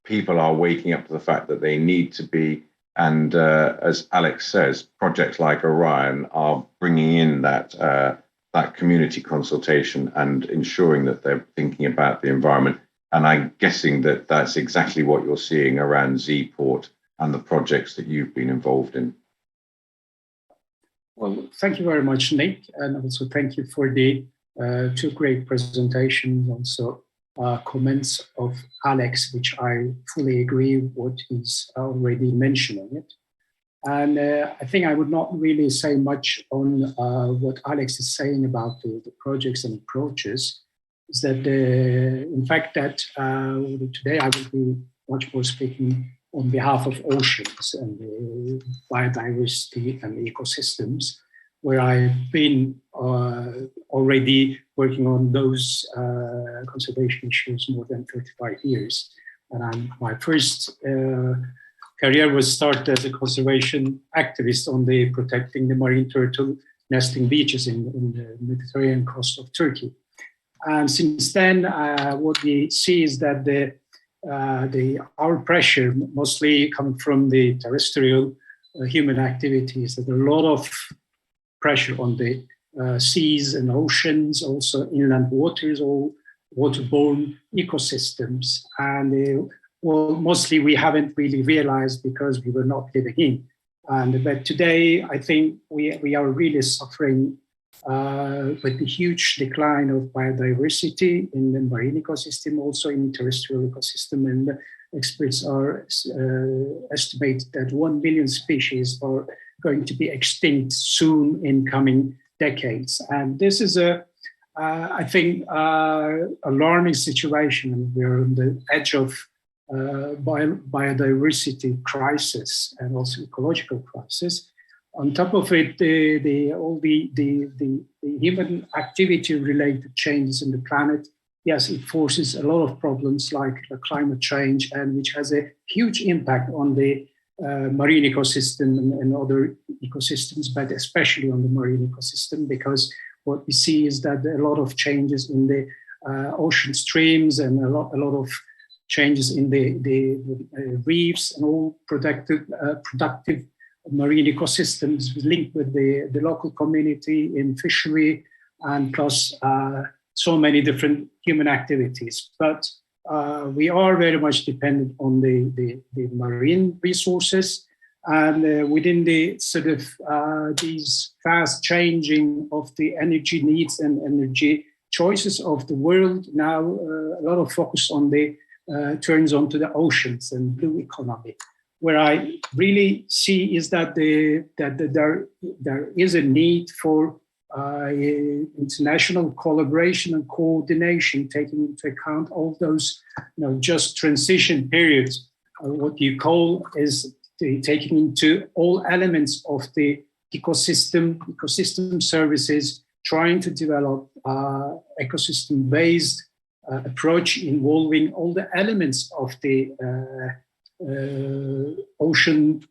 S2: People are waking up to the fact that they need to be, and as Alex says, projects like Orion are bringing in that community consultation and ensuring that they're thinking about the environment. And I'm guessing that that's exactly what you're seeing around Zport and the projects that you've been involved in.
S6: Well, thank you very much, Nick, and also thank you for the two great presentations, also comments of Alex, which I fully agree with what he's already mentioning it. And I think I would not really say much on what Alex is saying about the projects and approaches. Is that in fact that today I will be much more speaking on behalf of oceans and biodiversity and ecosystems, where I've been already working on those conservation issues more than 35 years. And my first career was started as a conservation activist on the protecting the marine turtle nesting beaches in the Mediterranean coast of Turkey. And since then, what we see is that our pressure mostly comes from the terrestrial human activities. That there are a lot of pressure on the seas and oceans, also inland waters, or waterborne ecosystems. And mostly we haven't really realized because we were not living in. But today, I think we are really suffering with the huge decline of biodiversity in the marine ecosystem, also in terrestrial ecosystem. And experts are estimate that 1 billion species are going to be extinct soon in coming decades. And this is I think, alarming situation. And we're on the edge of biodiversity crisis and also ecological crisis. On top of it, all the human activity-related changes in the planet, yes, it forces a lot of problems like climate change, and which has a huge impact on the marine ecosystem and other ecosystems, but especially on the marine ecosystem, because what we see is that a lot of changes in the ocean streams and a lot of changes in the reefs and all productive marine ecosystems linked with the local community in fishery, and plus so many different human activities. But we are very much dependent on the marine resources. And within the sort of these fast changing of the energy needs and energy choices of the world, now a lot of focus on the turns onto the oceans and blue economy. Where I really see is that there is a need for international collaboration and coordination, taking into account all those, just transition periods. What you call is taking into all elements of the ecosystem services, trying to develop ecosystem-based approach involving all the elements of the ocean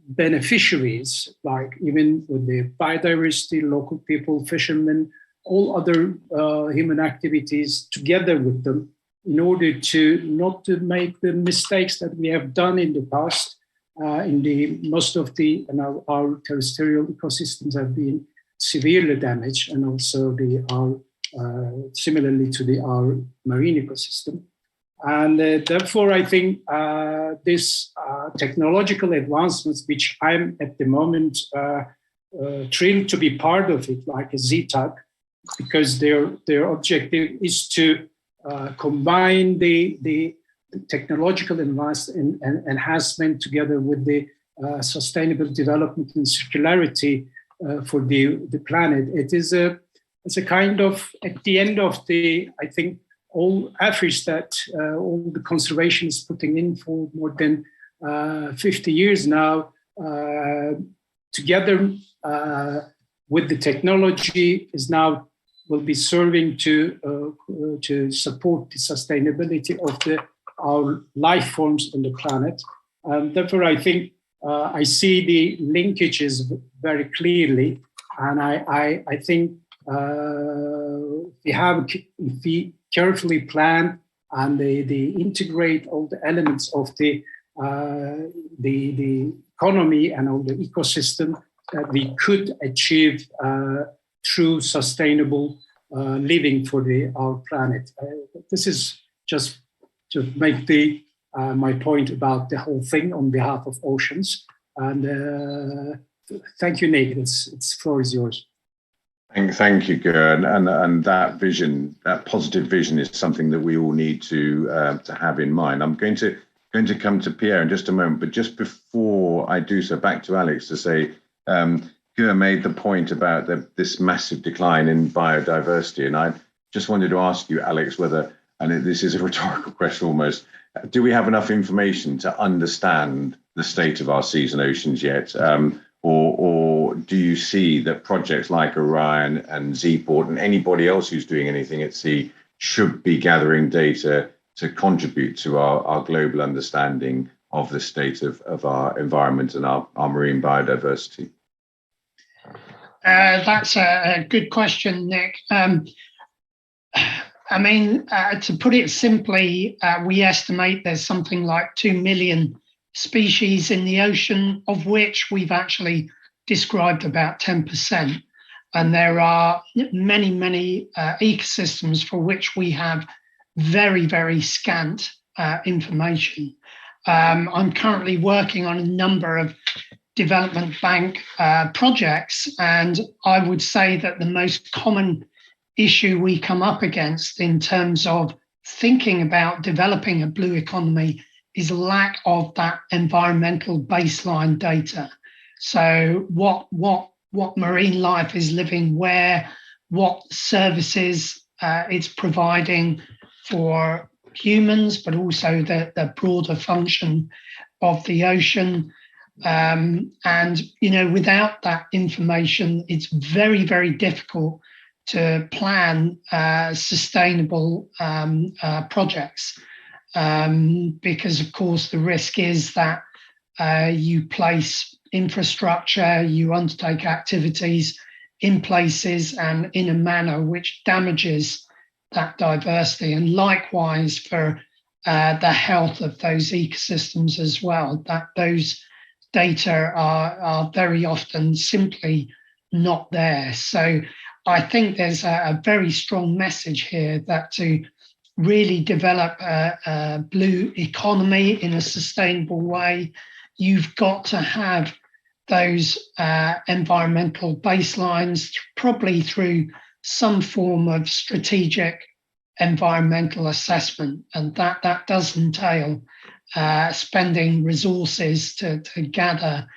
S6: beneficiaries, like even with the biodiversity, local people, fishermen, all other human activities together with them, in order to not to make the mistakes that we have done in the past. Most of our terrestrial ecosystems have been severely damaged, and also similarly to our marine ecosystem. And therefore, I think this technological advancements, which I'm at the moment thrilled to be part of it, like a ZTAG, because their objective is to combine the technological enhancement together with the sustainable development and circularity for the planet. It's a kind of, at the end of I think, all efforts that all the conservation is putting in for more than 50 years now, together with the technology, will be serving to support the sustainability of our life forms on the planet. Therefore, I think I see the linkages very clearly, and I think if we carefully plan and they integrate all the elements of the economy and all the ecosystem, that we could achieve true sustainable living for our planet. This is just to make my point about the whole thing on behalf of oceans. And thank you, Nick. The floor is yours.
S2: Thank you, Gern. And that vision, that positive vision, is something that we all need to have in mind. I'm going to come to Pierre in just a moment, but just before I do so, back to Alex to say, Gern made the point about this massive decline in biodiversity, and I just wanted to ask you, Alex, whether, and this is a rhetorical question almost, do we have enough information to understand the state of our seas and oceans yet? Or do you see that projects like Orion and Zport and anybody else who's doing anything at sea should be gathering data to contribute to our global understanding of the state of our environment and our marine biodiversity?
S5: That's a good question, Nick. I mean, to put it simply, we estimate there's something like 2 million species in the ocean, of which we've actually described about 10%. And there are many, many ecosystems for which we have very, very scant information. I'm currently working on a number of development bank projects, and I would say that the most common issue we come up against in terms of thinking about developing a blue economy is lack of that environmental baseline data. So what marine life is living where, what services it's providing for humans, but also the broader function of the ocean. And, without that information, it's very, very difficult to plan sustainable projects. Because, of course, the risk is that you place infrastructure, you undertake activities in places and in a manner which damages that diversity, and likewise for the health of those ecosystems as well, that those data are very often simply not there. So I think there's a very strong message here that to really develop a blue economy in a sustainable way, you've got to have those environmental baselines, probably through some form of strategic environmental assessment. And that does entail spending resources to gather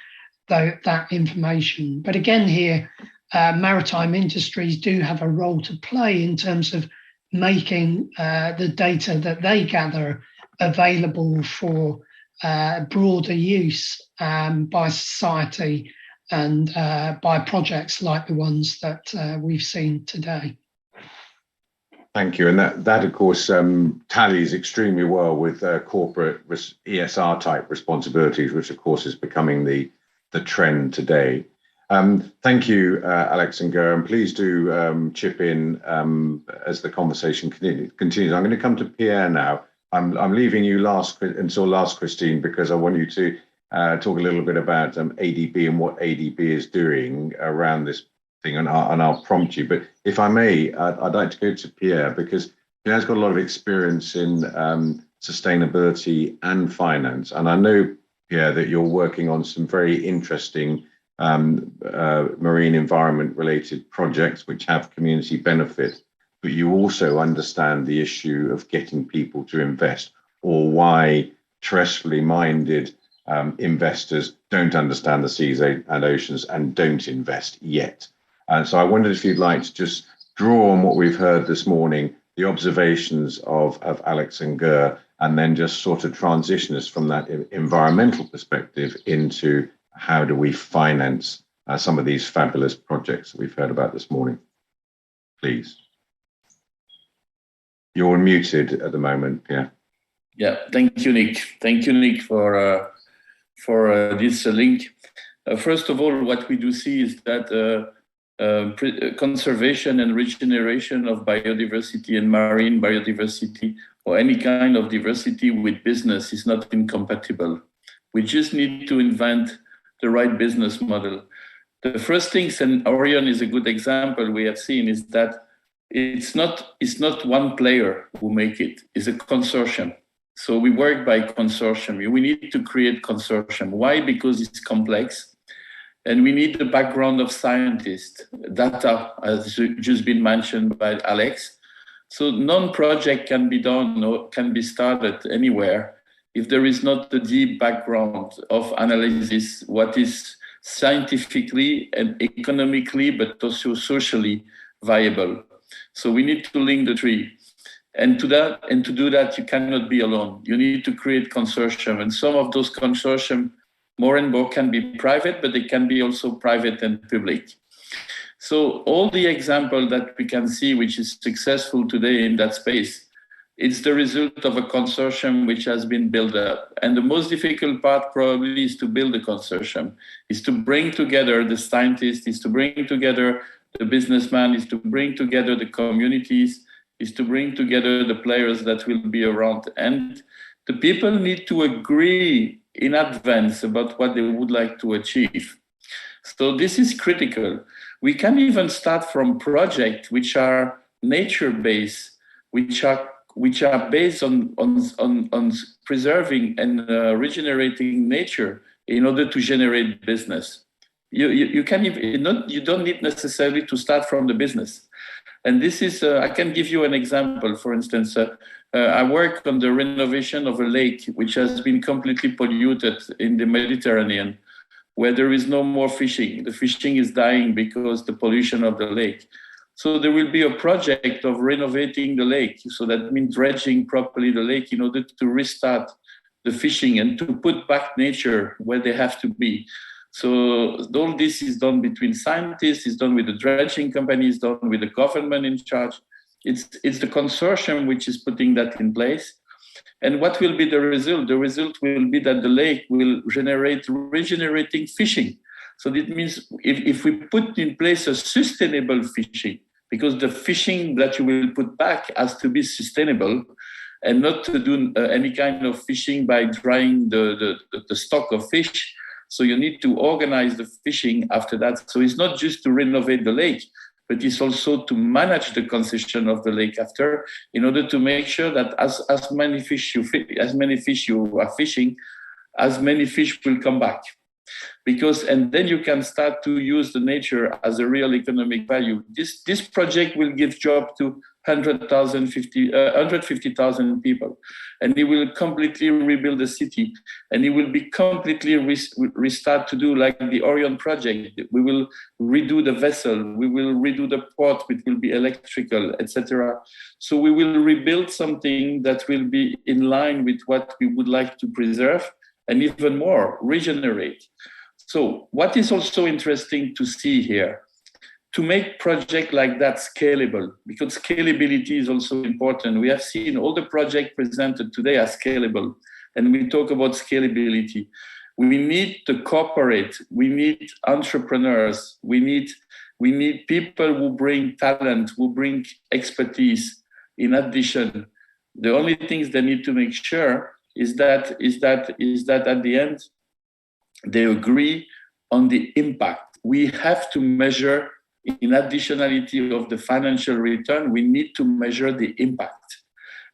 S5: that information. But again here, maritime industries do have a role to play in terms of making the data that they gather available for broader use by society and by projects like the ones that we've seen today.
S2: Thank you. And that of course, tallies extremely well with corporate ESR type responsibilities, which of course is becoming the trend today. Thank you, Alex and Ger, and please do chip in as the conversation continues. I'm going to come to Pierre now. I'm leaving you last, Christine, because I want you to talk a little bit about ADB and what ADB is doing around this thing, and I'll prompt you. But if I may, I'd like to go to Pierre, because Pierre's got a lot of experience in sustainability and finance, and I know, Pierre, that you're working on some very interesting marine environment related projects which have community benefit, but you also understand the issue of getting people to invest, or why terrestrially minded investors don't understand the seas and oceans and don't invest yet. And so I wondered if you'd like to just draw on what we've heard this morning, the observations of Alex and Ger, and then just sort of transition us from that environmental perspective into how do we finance some of these fabulous projects that we've heard about this morning. Please. You're muted at the moment, Pierre.
S7: Yeah, thank you, Nick. Thank you, Nick, for this link. First of all, what we do see is that conservation and regeneration of biodiversity and marine biodiversity, or any kind of diversity with business, is not incompatible. We just need to invent the right business model. The first things, and Orion is a good example we have seen, is that it's not one player who make it, it's a consortium. So we work by consortium. We need to create consortium. Why? Because it's complex. And we need the background of scientists. Data has just been mentioned by Alex. So non-project can be done or can be started anywhere if there is not the deep background of analysis, what is scientifically and economically, but also socially viable. So we need to link the three. And to do that, you cannot be alone. You need to create consortium. And some of those consortium, more and more, can be private, but they can be also private and public. So all the example that we can see, which is successful today in that space, it's the result of a consortium which has been built up. And the most difficult part probably is to build a consortium, is to bring together the scientists, is to bring together the businessmen, is to bring together the communities, is to bring together the players that will be around. And the people need to agree in advance about what they would like to achieve. So this is critical. We can even start from projects which are nature-based, which are based on preserving and regenerating nature in order to generate business. You don't need necessarily to start from the business. And this is, I can give you an example. For instance, I work on the renovation of a lake which has been completely polluted in the Mediterranean, where there is no more fishing. The fishing is dying because the pollution of the lake. So there will be a project of renovating the lake. So that means dredging properly the lake in order to restart the fishing and to put back nature where they have to be. So all this is done between scientists, is done with the dredging companies, done with the government in charge. It's the consortium which is putting that in place. And what will be the result? The result will be that the lake will generate regenerating fishing. So that means if we put in place a sustainable fishing, because the fishing that you will put back has to be sustainable and not to do any kind of fishing by drying the stock of fish. So you need to organize the fishing after that. So it's not just to renovate the lake, but it's also to manage the concession of the lake after, in order to make sure that as many fish you are fishing, as many fish will come back. And then you can start to use the nature as a real economic value. This project will give job to 150,000 people, and it will completely rebuild the city, and it will be completely restart to do like the Orion Project. We will redo the vessel, we will redo the port, which will be electrical, etc. So we will rebuild something that will be in line with what we would like to preserve, and even more, regenerate. So what is also interesting to see here, to make projects like that scalable, because scalability is also important. We have seen all the projects presented today are scalable, and we talk about scalability. We need to cooperate, we need entrepreneurs, we need people who bring talent, who bring expertise. In addition, the only things they need to make sure is that at the end, they agree on the impact. We have to measure, in additionality of the financial return, we need to measure the impact.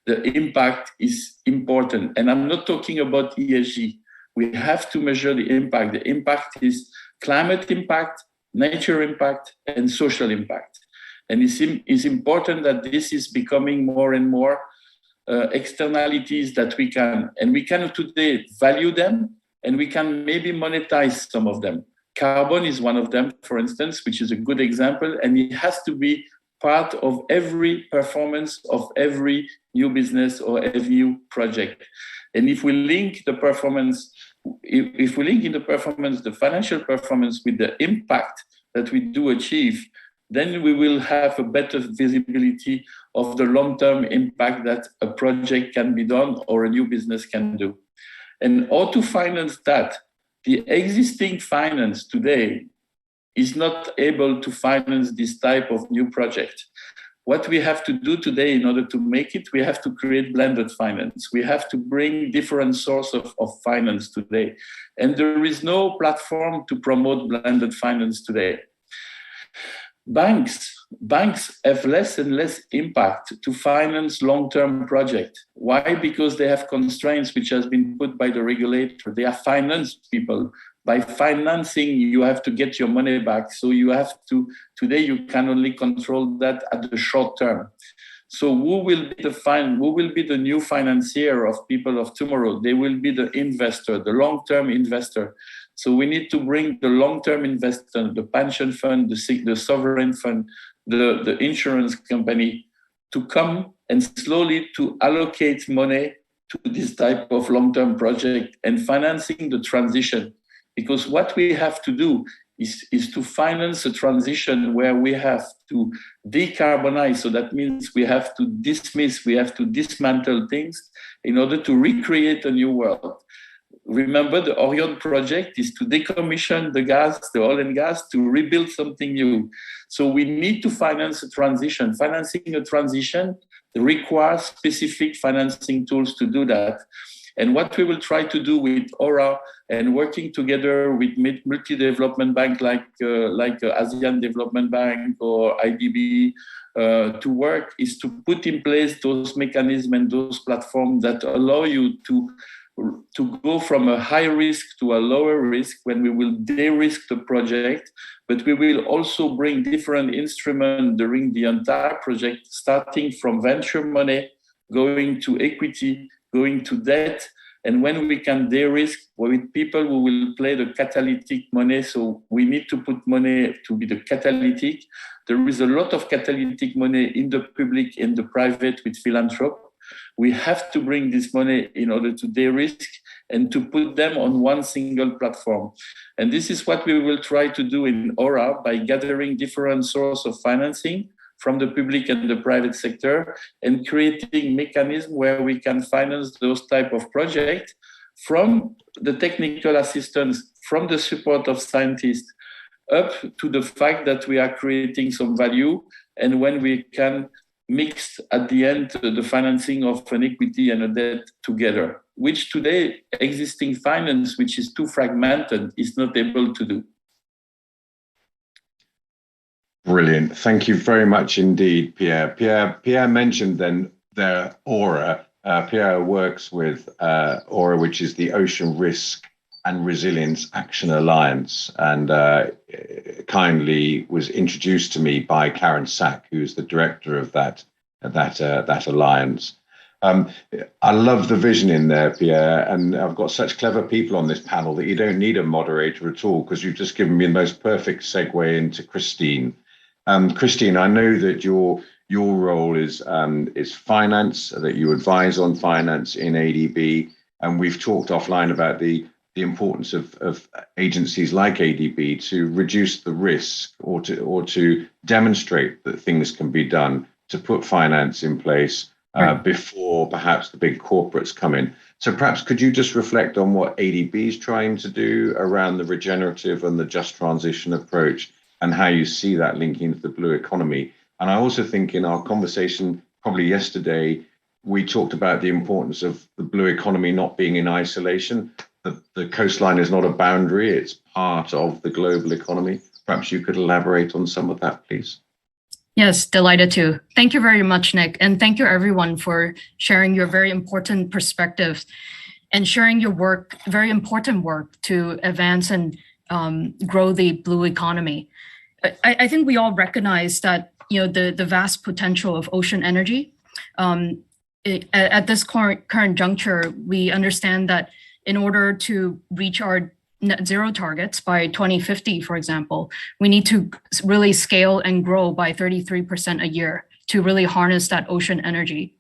S7: The impact is important. And I'm not talking about ESG. We have to measure the impact. The impact is climate impact, nature impact, and social impact. And it's important that this is becoming more and more externalities that we can today value them, and we can maybe monetize some of them. Carbon is one of them, for instance, which is a good example, and it has to be part of every performance of every new business or every new project. And if we link the performance, the financial performance with the impact that we do achieve, then we will have a better visibility of the long-term impact that a project can be done or a new business can do. And how to finance that? The existing finance today is not able to finance this type of new project. What we have to do today in order to make it, we have to create blended finance. We have to bring different sources of finance today. And there is no platform to promote blended finance today. Banks have less and less impact to finance long-term projects. Why? Because they have constraints which has been put by the regulator. They are finance people. By financing, you have to get your money back. So you have to, today you can only control that at the short term. So who will be the new financier of people of tomorrow? They will be the investor, the long-term investor. So we need to bring the long-term investor, the pension fund, the sovereign fund, the insurance company to come and slowly to allocate money to this type of long-term project and financing the transition. Because what we have to do is to finance a transition where we have to decarbonize. So that means we have to dismantle things in order to recreate a new world. Remember, the Orion Project is to decommission the oil and gas, to rebuild something new. So we need to finance a transition. Financing a transition requires specific financing tools to do that. And what we will try to do with Aura and working together with multi-development bank like ASEAN Development Bank or IDB to work is to put in place those mechanisms and those platforms that allow you to go from a high risk to a lower risk when we will de-risk the project, but we will also bring different instruments during the entire project, starting from venture money, going to equity, going to debt, and when we can de-risk with people who will play the catalytic money, so we need to put money to be the catalytic. There is a lot of catalytic money in the public, in the private with philanthropy. We have to bring this money in order to de-risk and to put them on one single platform. And this is what we will try to do in Aura by gathering different sources of financing from the public and the private sector and creating mechanisms where we can finance those type of projects from the technical assistance, from the support of scientists, up to the fact that we are creating some value and when we can mix at the end the financing of an equity and a debt together, which today existing finance, which is too fragmented, is not able to do.
S2: Brilliant. Thank you very much indeed, Pierre. Pierre mentioned then their Aura. Pierre works with Aura, which is the Ocean Risk and Resilience Action Alliance, and kindly was introduced to me by Karen Sack, who's the director of that alliance. I love the vision in there, Pierre, and I've got such clever people on this panel that you don't need a moderator at all, because you've just given me the most perfect segue into Christine. Christine, I know that your role is finance, that you advise on finance in ADB, and we've talked offline about the importance of agencies like ADB to reduce the risk or to demonstrate that things can be done to put finance in place before perhaps the big corporates come in. So perhaps could you just reflect on what ADB is trying to do around the regenerative and the just transition approach, and how you see that linking to the blue economy? And I also think in our conversation probably yesterday, we talked about the importance of the blue economy not being in isolation. The coastline is not a boundary, it's part of the global economy. Perhaps you could elaborate on some of that, please.
S8: Yes, delighted to. Thank you very much, Nick. And thank you everyone for sharing your very important perspectives and sharing your work, very important work to advance and grow the blue economy. I think we all recognize that the vast potential of ocean energy. At this current juncture, we understand that in order to reach our net zero targets by 2050, for example, we need to really scale and grow by 33% a year to really harness that ocean energy.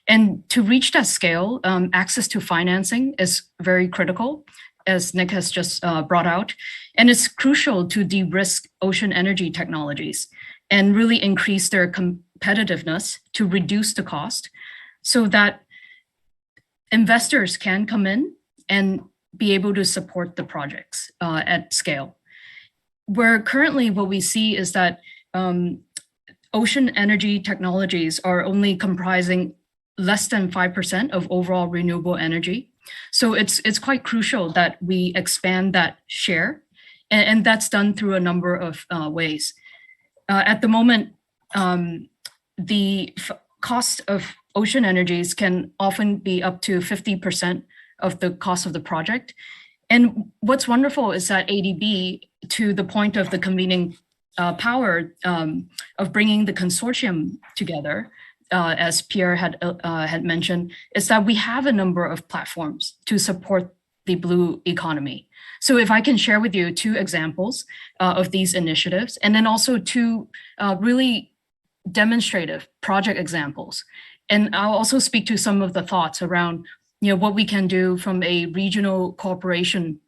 S8: And to reach that scale, access to financing is very critical, as Nick has just brought out. And it's crucial to de-risk ocean energy technologies and really increase their competitiveness to reduce the cost so that investors can come in and be able to support the projects at scale. Where currently what we see is that ocean energy technologies are only comprising less than 5% of overall renewable energy. So it's quite crucial that we expand that share, and that's done through a number of ways. At the moment, the cost of ocean energies can often be up to 50% of the cost of the project. And what's wonderful is that ADB, to the point of the convening power of bringing the consortium together, as Pierre had mentioned, is that we have a number of platforms to support the blue economy. So if I can share with you two examples of these initiatives, and then also two really demonstrative project examples. And I'll also speak to some of the thoughts around what we can do from a regional cooperation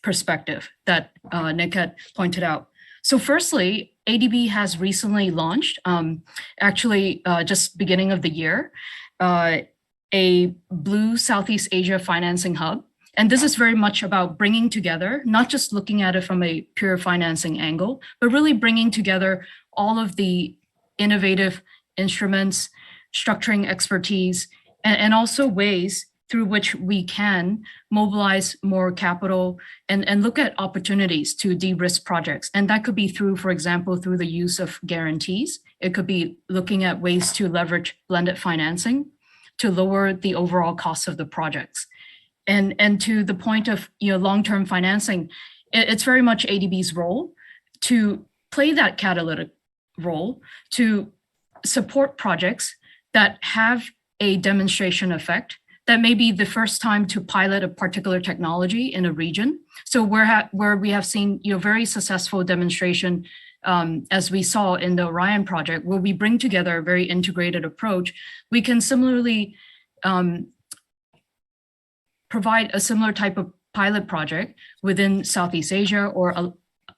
S8: perspective that Nick had pointed out. So firstly, ADB has recently launched, actually just beginning of the year, a Blue Southeast Asia Financing Hub. And this is very much about bringing together, not just looking at it from a pure financing angle, but really bringing together all of the innovative instruments, structuring expertise, and also ways through which we can mobilize more capital and look at opportunities to de-risk projects. And that could be through, for example, through the use of guarantees. It could be looking at ways to leverage blended financing to lower the overall cost of the projects. And to the point of long-term financing, it's very much ADB's role to play that catalytic role to support projects that have a demonstration effect that may be the first time to pilot a particular technology in a region. So where we have seen very successful demonstration, as we saw in the Orion project, where we bring together a very integrated approach, we can similarly provide a similar type of pilot project within Southeast Asia or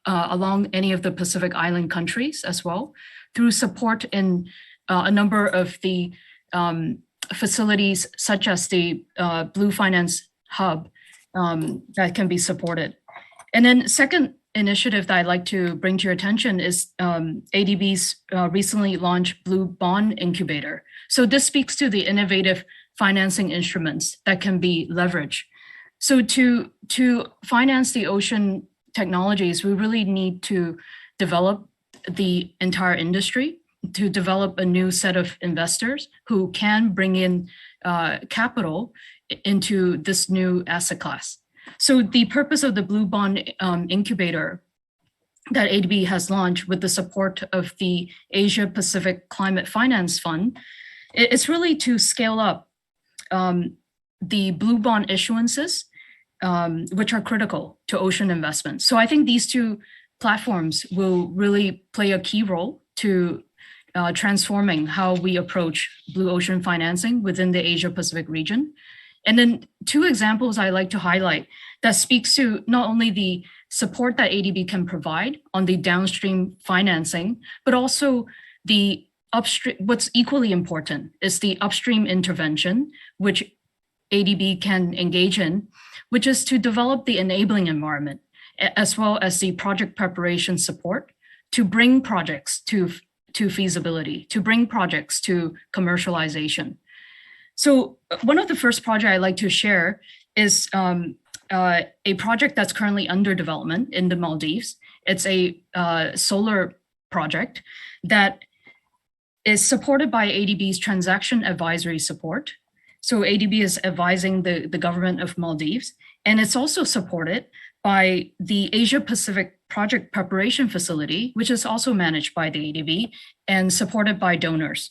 S8: along any of the Pacific Island countries as well, through support in a number of the facilities such as the Blue Finance Hub that can be supported. And then second, initiative that I'd like to bring to your attention is ADB's recently launched Blue Bond Incubator. So this speaks to the innovative financing instruments that can be leveraged. So to finance the ocean technologies, we really need to develop the entire industry, to develop a new set of investors who can bring in capital into this new asset class. So the purpose of the Blue Bond Incubator that ADB has launched with the support of the Asia Pacific Climate Finance Fund, it's really to scale up the blue bond issuances, which are critical to ocean investments. So I think these two platforms will really play a key role to transforming how we approach blue ocean financing within the Asia Pacific region. And then two examples I like to highlight that speaks to not only the support that ADB can provide on the downstream financing, but also the upstream. What's equally important is the upstream intervention, which ADB can engage in, which is to develop the enabling environment, as well as the project preparation support to bring projects to feasibility, to bring projects to commercialization. So one of the first projects I'd like to share is a project that's currently under development in the Maldives. It's a solar project that is supported by ADB's transaction advisory support. So ADB is advising the government of Maldives, and it's also supported by the Asia Pacific Project Preparation Facility, which is also managed by the ADB and supported by donors.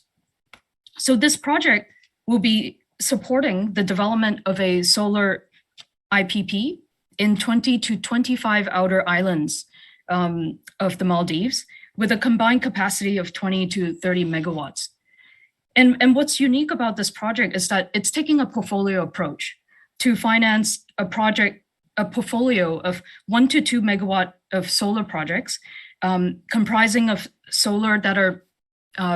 S8: So this project will be supporting the development of a solar IPP in 20 to 25 outer islands of the Maldives with a combined capacity of 20 to 30 megawatts. And what's unique about this project is that it's taking a portfolio approach to finance a portfolio of 1 to 2 megawatt of solar projects comprising of solar that are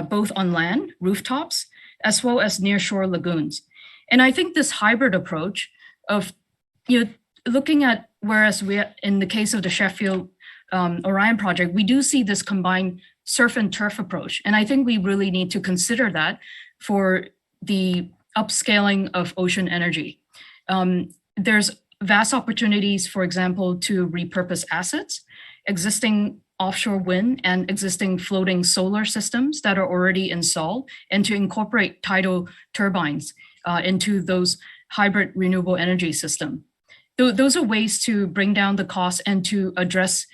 S8: both on land, rooftops, as well as nearshore lagoons. And I think this hybrid approach of looking at, whereas in the case of the Sheffield Orion project, we do see this combined surf and turf approach. And I think we really need to consider that for the upscaling of ocean energy. There's vast opportunities, for example, to repurpose assets, existing offshore wind and existing floating solar systems that are already installed, and to incorporate tidal turbines into those hybrid renewable energy system. Those are ways to bring down the cost and to address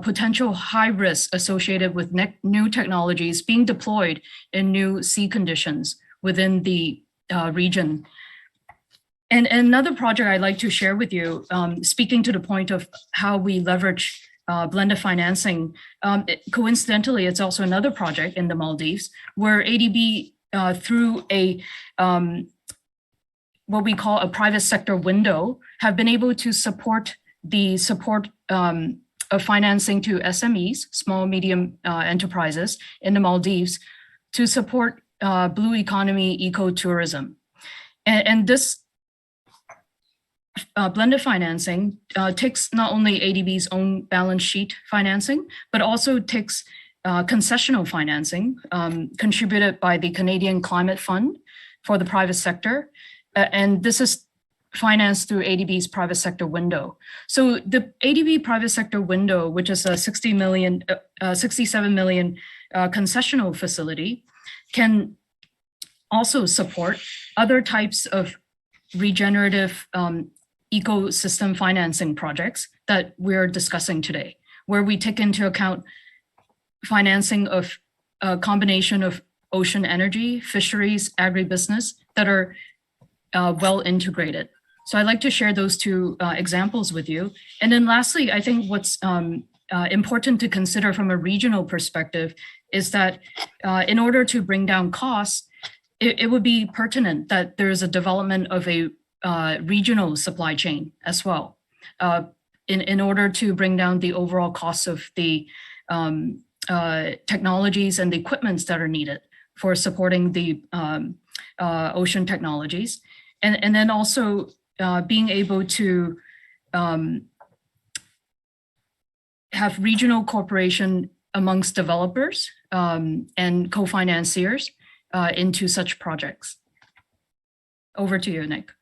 S8: potential high risks associated with new technologies being deployed in new sea conditions within the region. And another project I'd like to share with you, speaking to the point of how we leverage blended financing, coincidentally, it's also another project in the Maldives where ADB, through a what we call a private sector window, have been able to support the of financing to SMEs, small, medium enterprises in the Maldives to support blue economy ecotourism. And this blended financing takes not only ADB's own balance sheet financing, but also takes concessional financing contributed by the Canadian Climate Fund for the private sector. And this is financed through ADB's private sector window. So the ADB private sector window, which is a 67 million concessional facility, can also support other types of regenerative ecosystem financing projects that we're discussing today, where we take into account financing of a combination of ocean energy, fisheries, agribusiness that are well integrated. So I'd like to share those two examples with you. And then lastly, I think what's important to consider from a regional perspective is that in order to bring down costs, it would be pertinent that there is a development of a regional supply chain as well, in order to bring down the overall costs of the technologies and the equipments that are needed for supporting the ocean technologies. And then also being able to have have regional cooperation amongst developers and co-financiers into such projects. Over to you, Nick.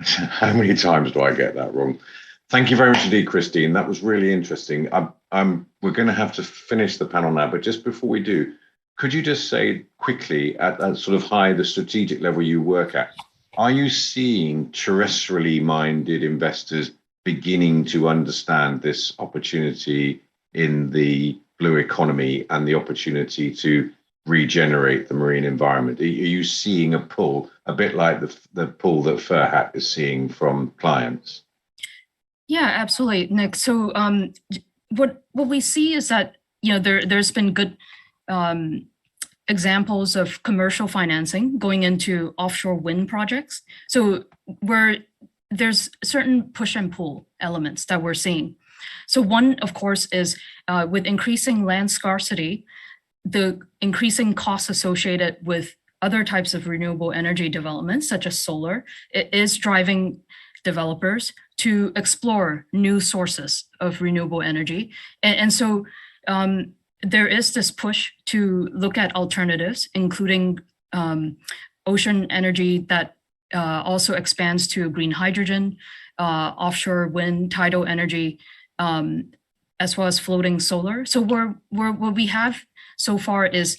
S2: How many times do I get that wrong? Thank you very much indeed, Christine. That was really interesting. We're going to have to finish the panel now, but just before we do, could you just say quickly at that sort of the strategic level you work at, are you seeing terrestrially minded investors beginning to understand this opportunity in the blue economy and the opportunity to regenerate the marine environment? Are you seeing a pull, a bit like the pull that Furhat is seeing from clients?
S8: Yeah, absolutely, Nick. So what we see is that there's been good examples of commercial financing going into offshore wind projects. So where there's certain push and pull elements that we're seeing. So one, of course, is with increasing land scarcity, the increasing costs associated with other types of renewable energy developments, such as solar, it is driving developers to explore new sources of renewable energy. And so there is this push to look at alternatives, including ocean energy that also expands to green hydrogen, offshore wind, tidal energy, as well as floating solar. So what we have so far is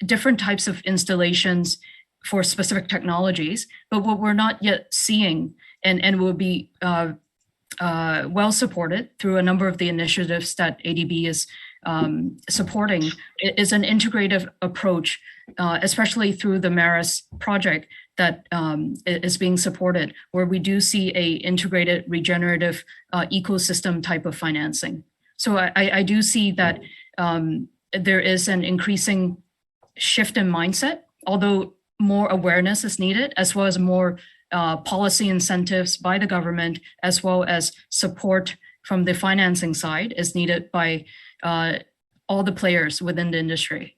S8: different types of installations for specific technologies, but what we're not yet seeing and will be well supported through a number of the initiatives that ADB is supporting is an integrative approach, especially through the MARIS project that is being supported, where we do see a integrated regenerative ecosystem type of financing. So I do see that there is an increasing shift in mindset, although more awareness is needed, as well as more policy incentives by the government, as well as support from the financing side is needed by all the players within the industry.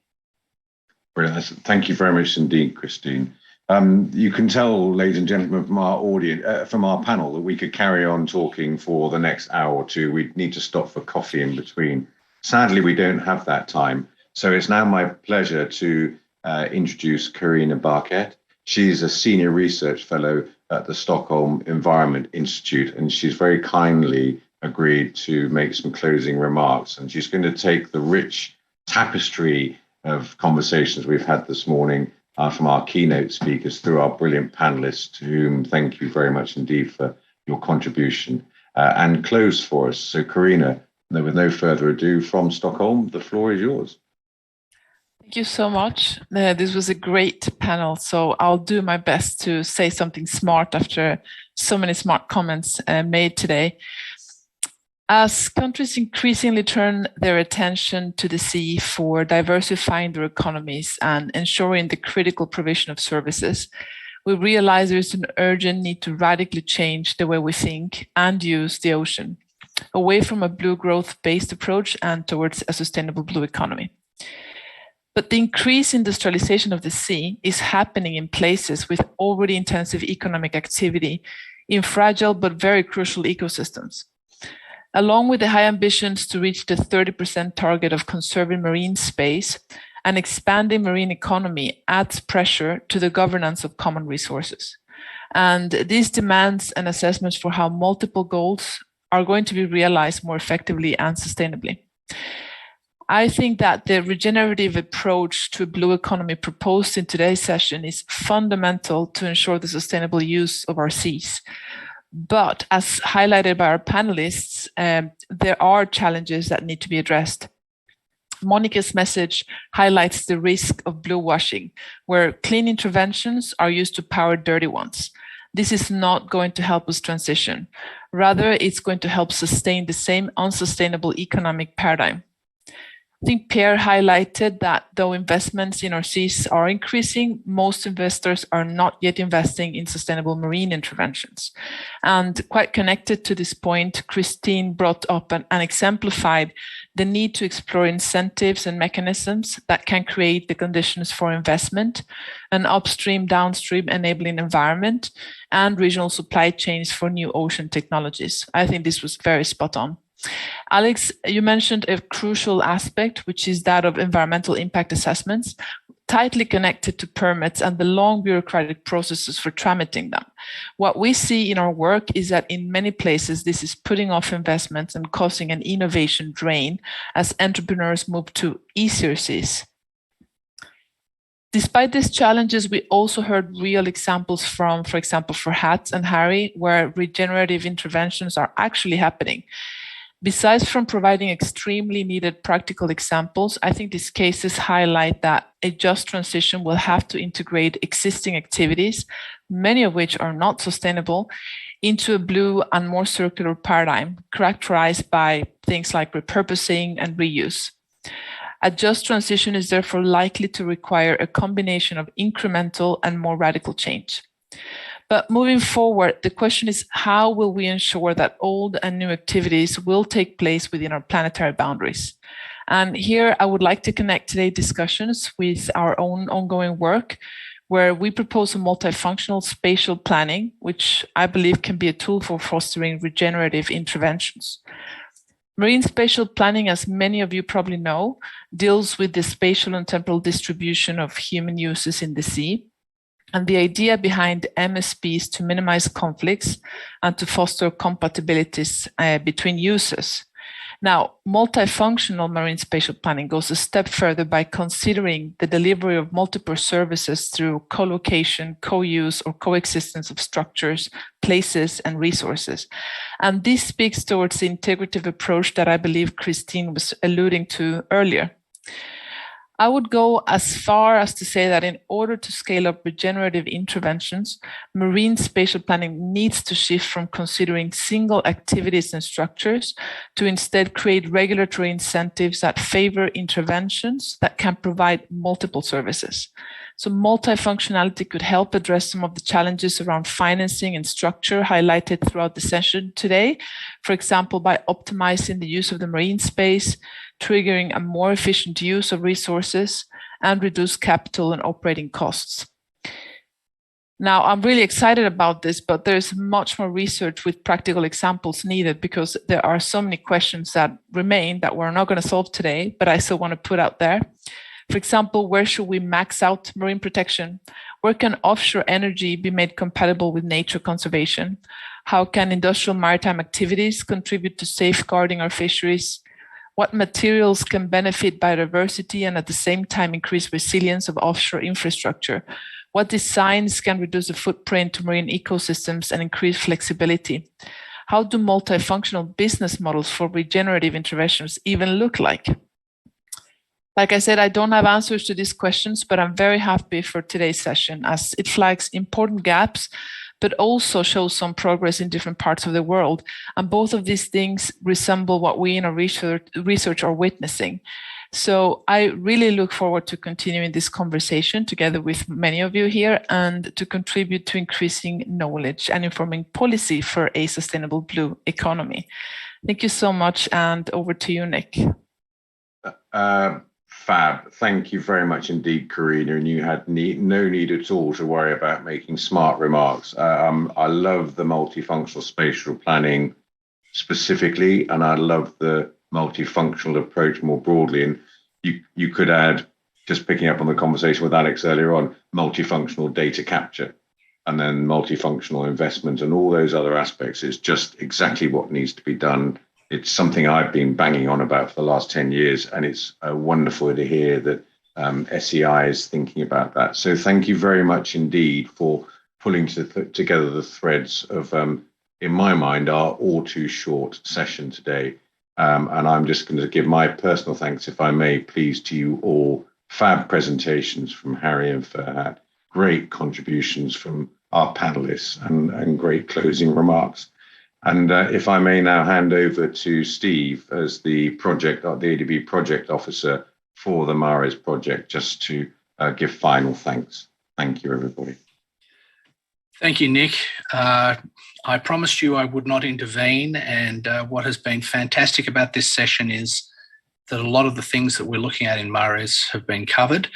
S2: Brilliant. Thank you very much indeed, Christine. You can tell, ladies and gentlemen, from our audience, from our panel, that we could carry on talking for the next hour or two. We need to stop for coffee in between. Sadly, we don't have that time. So it's now my pleasure to introduce Karina Barket. She's a senior research fellow at the Stockholm Environment Institute, and she's very kindly agreed to make some closing remarks. And she's going to take the rich tapestry of conversations we've had this morning from our keynote speakers through our brilliant panelists, to whom thank you very much indeed for your contribution, and close for us. So Karina, with no further ado, from Stockholm, the floor is yours.
S9: Thank you so much. This was a great panel, so I'll do my best to say something smart after so many smart comments made today. As countries increasingly turn their attention to the sea for diversifying their economies and ensuring the critical provision of services, we realize there is an urgent need to radically change the way we think and use the ocean, away from a blue growth-based approach and towards a sustainable blue economy. But the increased industrialization of the sea is happening in places with already intensive economic activity in fragile but very crucial ecosystems. Along with the high ambitions to reach the 30% target of conserving marine space, an expanding marine economy adds pressure to the governance of common resources. And this demands an assessment for how multiple goals are going to be realized more effectively and sustainably. I think that the regenerative approach to a blue economy proposed in today's session is fundamental to ensure the sustainable use of our seas. But as highlighted by our panelists, there are challenges that need to be addressed. Monica's message highlights the risk of blue washing, where clean interventions are used to power dirty ones. This is not going to help us transition. Rather, it's going to help sustain the same unsustainable economic paradigm. I think Pierre highlighted that though investments in our seas are increasing, most investors are not yet investing in sustainable marine interventions. And quite connected to this point, Christine brought up and exemplified the need to explore incentives and mechanisms that can create the conditions for investment, an upstream, downstream enabling environment, and regional supply chains for new ocean technologies. I think this was very spot on. Alex, you mentioned a crucial aspect, which is that of environmental impact assessments, tightly connected to permits and the long bureaucratic processes for transmitting them. What we see in our work is that in many places, this is putting off investments and causing an innovation drain as entrepreneurs move to easier seas. Despite these challenges, we also heard real examples from, for example, for Hat and Harry, where regenerative interventions are actually happening. Besides from providing extremely needed practical examples, I think these cases highlight that a just transition will have to integrate existing activities, many of which are not sustainable, into a blue and more circular paradigm characterized by things like repurposing and reuse. A just transition is therefore likely to require a combination of incremental and more radical change. But moving forward, the question is, how will we ensure that old and new activities will take place within our planetary boundaries? And here I would like to connect today's discussions with our own ongoing work, where we propose a multifunctional spatial planning, which I believe can be a tool for fostering regenerative interventions. Marine spatial planning, as many of you probably know, deals with the spatial and temporal distribution of human uses in the sea. And the idea behind MSP is to minimize conflicts and to foster compatibilities between users. Now, multifunctional marine spatial planning goes a step further by considering the delivery of multiple services through co-location, co-use, or coexistence of structures, places, and resources. And this speaks towards the integrative approach that I believe Christine was alluding to earlier. I would go as far as to say that in order to scale up regenerative interventions, marine spatial planning needs to shift from considering single activities and structures to instead create regulatory incentives that favor interventions that can provide multiple services. So multifunctionality could help address some of the challenges around financing and structure highlighted throughout the session today, for example, by optimizing the use of the marine space, triggering a more efficient use of resources, and reduce capital and operating costs. Now, I'm really excited about this, but there's much more research with practical examples needed because there are so many questions that remain that we're not going to solve today, but I still want to put out there. For example, where should we max out marine protection? Where can offshore energy be made compatible with nature conservation? How can industrial maritime activities contribute to safeguarding our fisheries? What materials can benefit biodiversity and at the same time increase resilience of offshore infrastructure? What designs can reduce the footprint to marine ecosystems and increase flexibility? How do multifunctional business models for regenerative interventions even look like? Like I said, I don't have answers to these questions, but I'm very happy for today's session as it flags important gaps, but also shows some progress in different parts of the world. And both of these things resemble what we in our research are witnessing. So I really look forward to continuing this conversation together with many of you here and to contribute to increasing knowledge and informing policy for a sustainable blue economy. Thank you so much, and over to you, Nick.
S2: Fab. Thank you very much indeed, Karina. And you had no need at all to worry about making smart remarks. I love the multifunctional spatial planning specifically, and I love the multifunctional approach more broadly. And you could add, just picking up on the conversation with Alex earlier on, multifunctional data capture, and then multifunctional investment and all those other aspects is just exactly what needs to be done. It's something I've been banging on about for the last 10 years, and it's wonderful to hear that SEI is thinking about that. So thank you very much indeed for pulling together the threads of, in my mind, our all too short session today. And I'm just going to give my personal thanks, if I may, please, to you all. Fab presentations from Harry and Ferhat, great contributions from our panelists, and great closing remarks. And if I may now hand over to Steve as the ADB project officer for the MARES project, just to give final thanks. Thank you, everybody.
S1: Thank you, Nick. I promised you I would not intervene, and what has been fantastic about this session is that a lot of the things that we're looking at in MARES have been covered,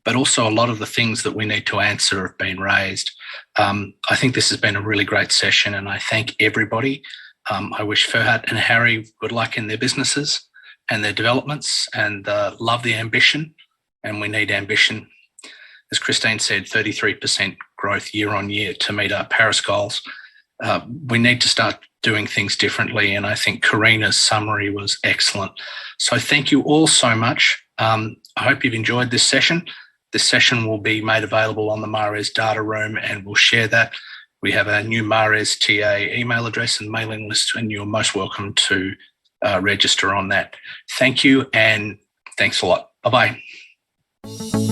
S1: but also a lot of the things that we need to answer have been raised. I think this has been a really great session, and I thank everybody. I wish Ferhat and Harry good luck in their businesses and their developments, and love the ambition, and we need ambition. As Christine said, 33% growth year on year to meet our Paris goals. We need to start doing things differently, and I think Karina's summary was excellent. So thank you all so much. I hope you've enjoyed this session. This session will be made available on the MARES data room, and we'll share that. We have a new MARES TA email address and mailing list, and you're most welcome to register on that. Thank you, and thanks a lot. Bye-bye.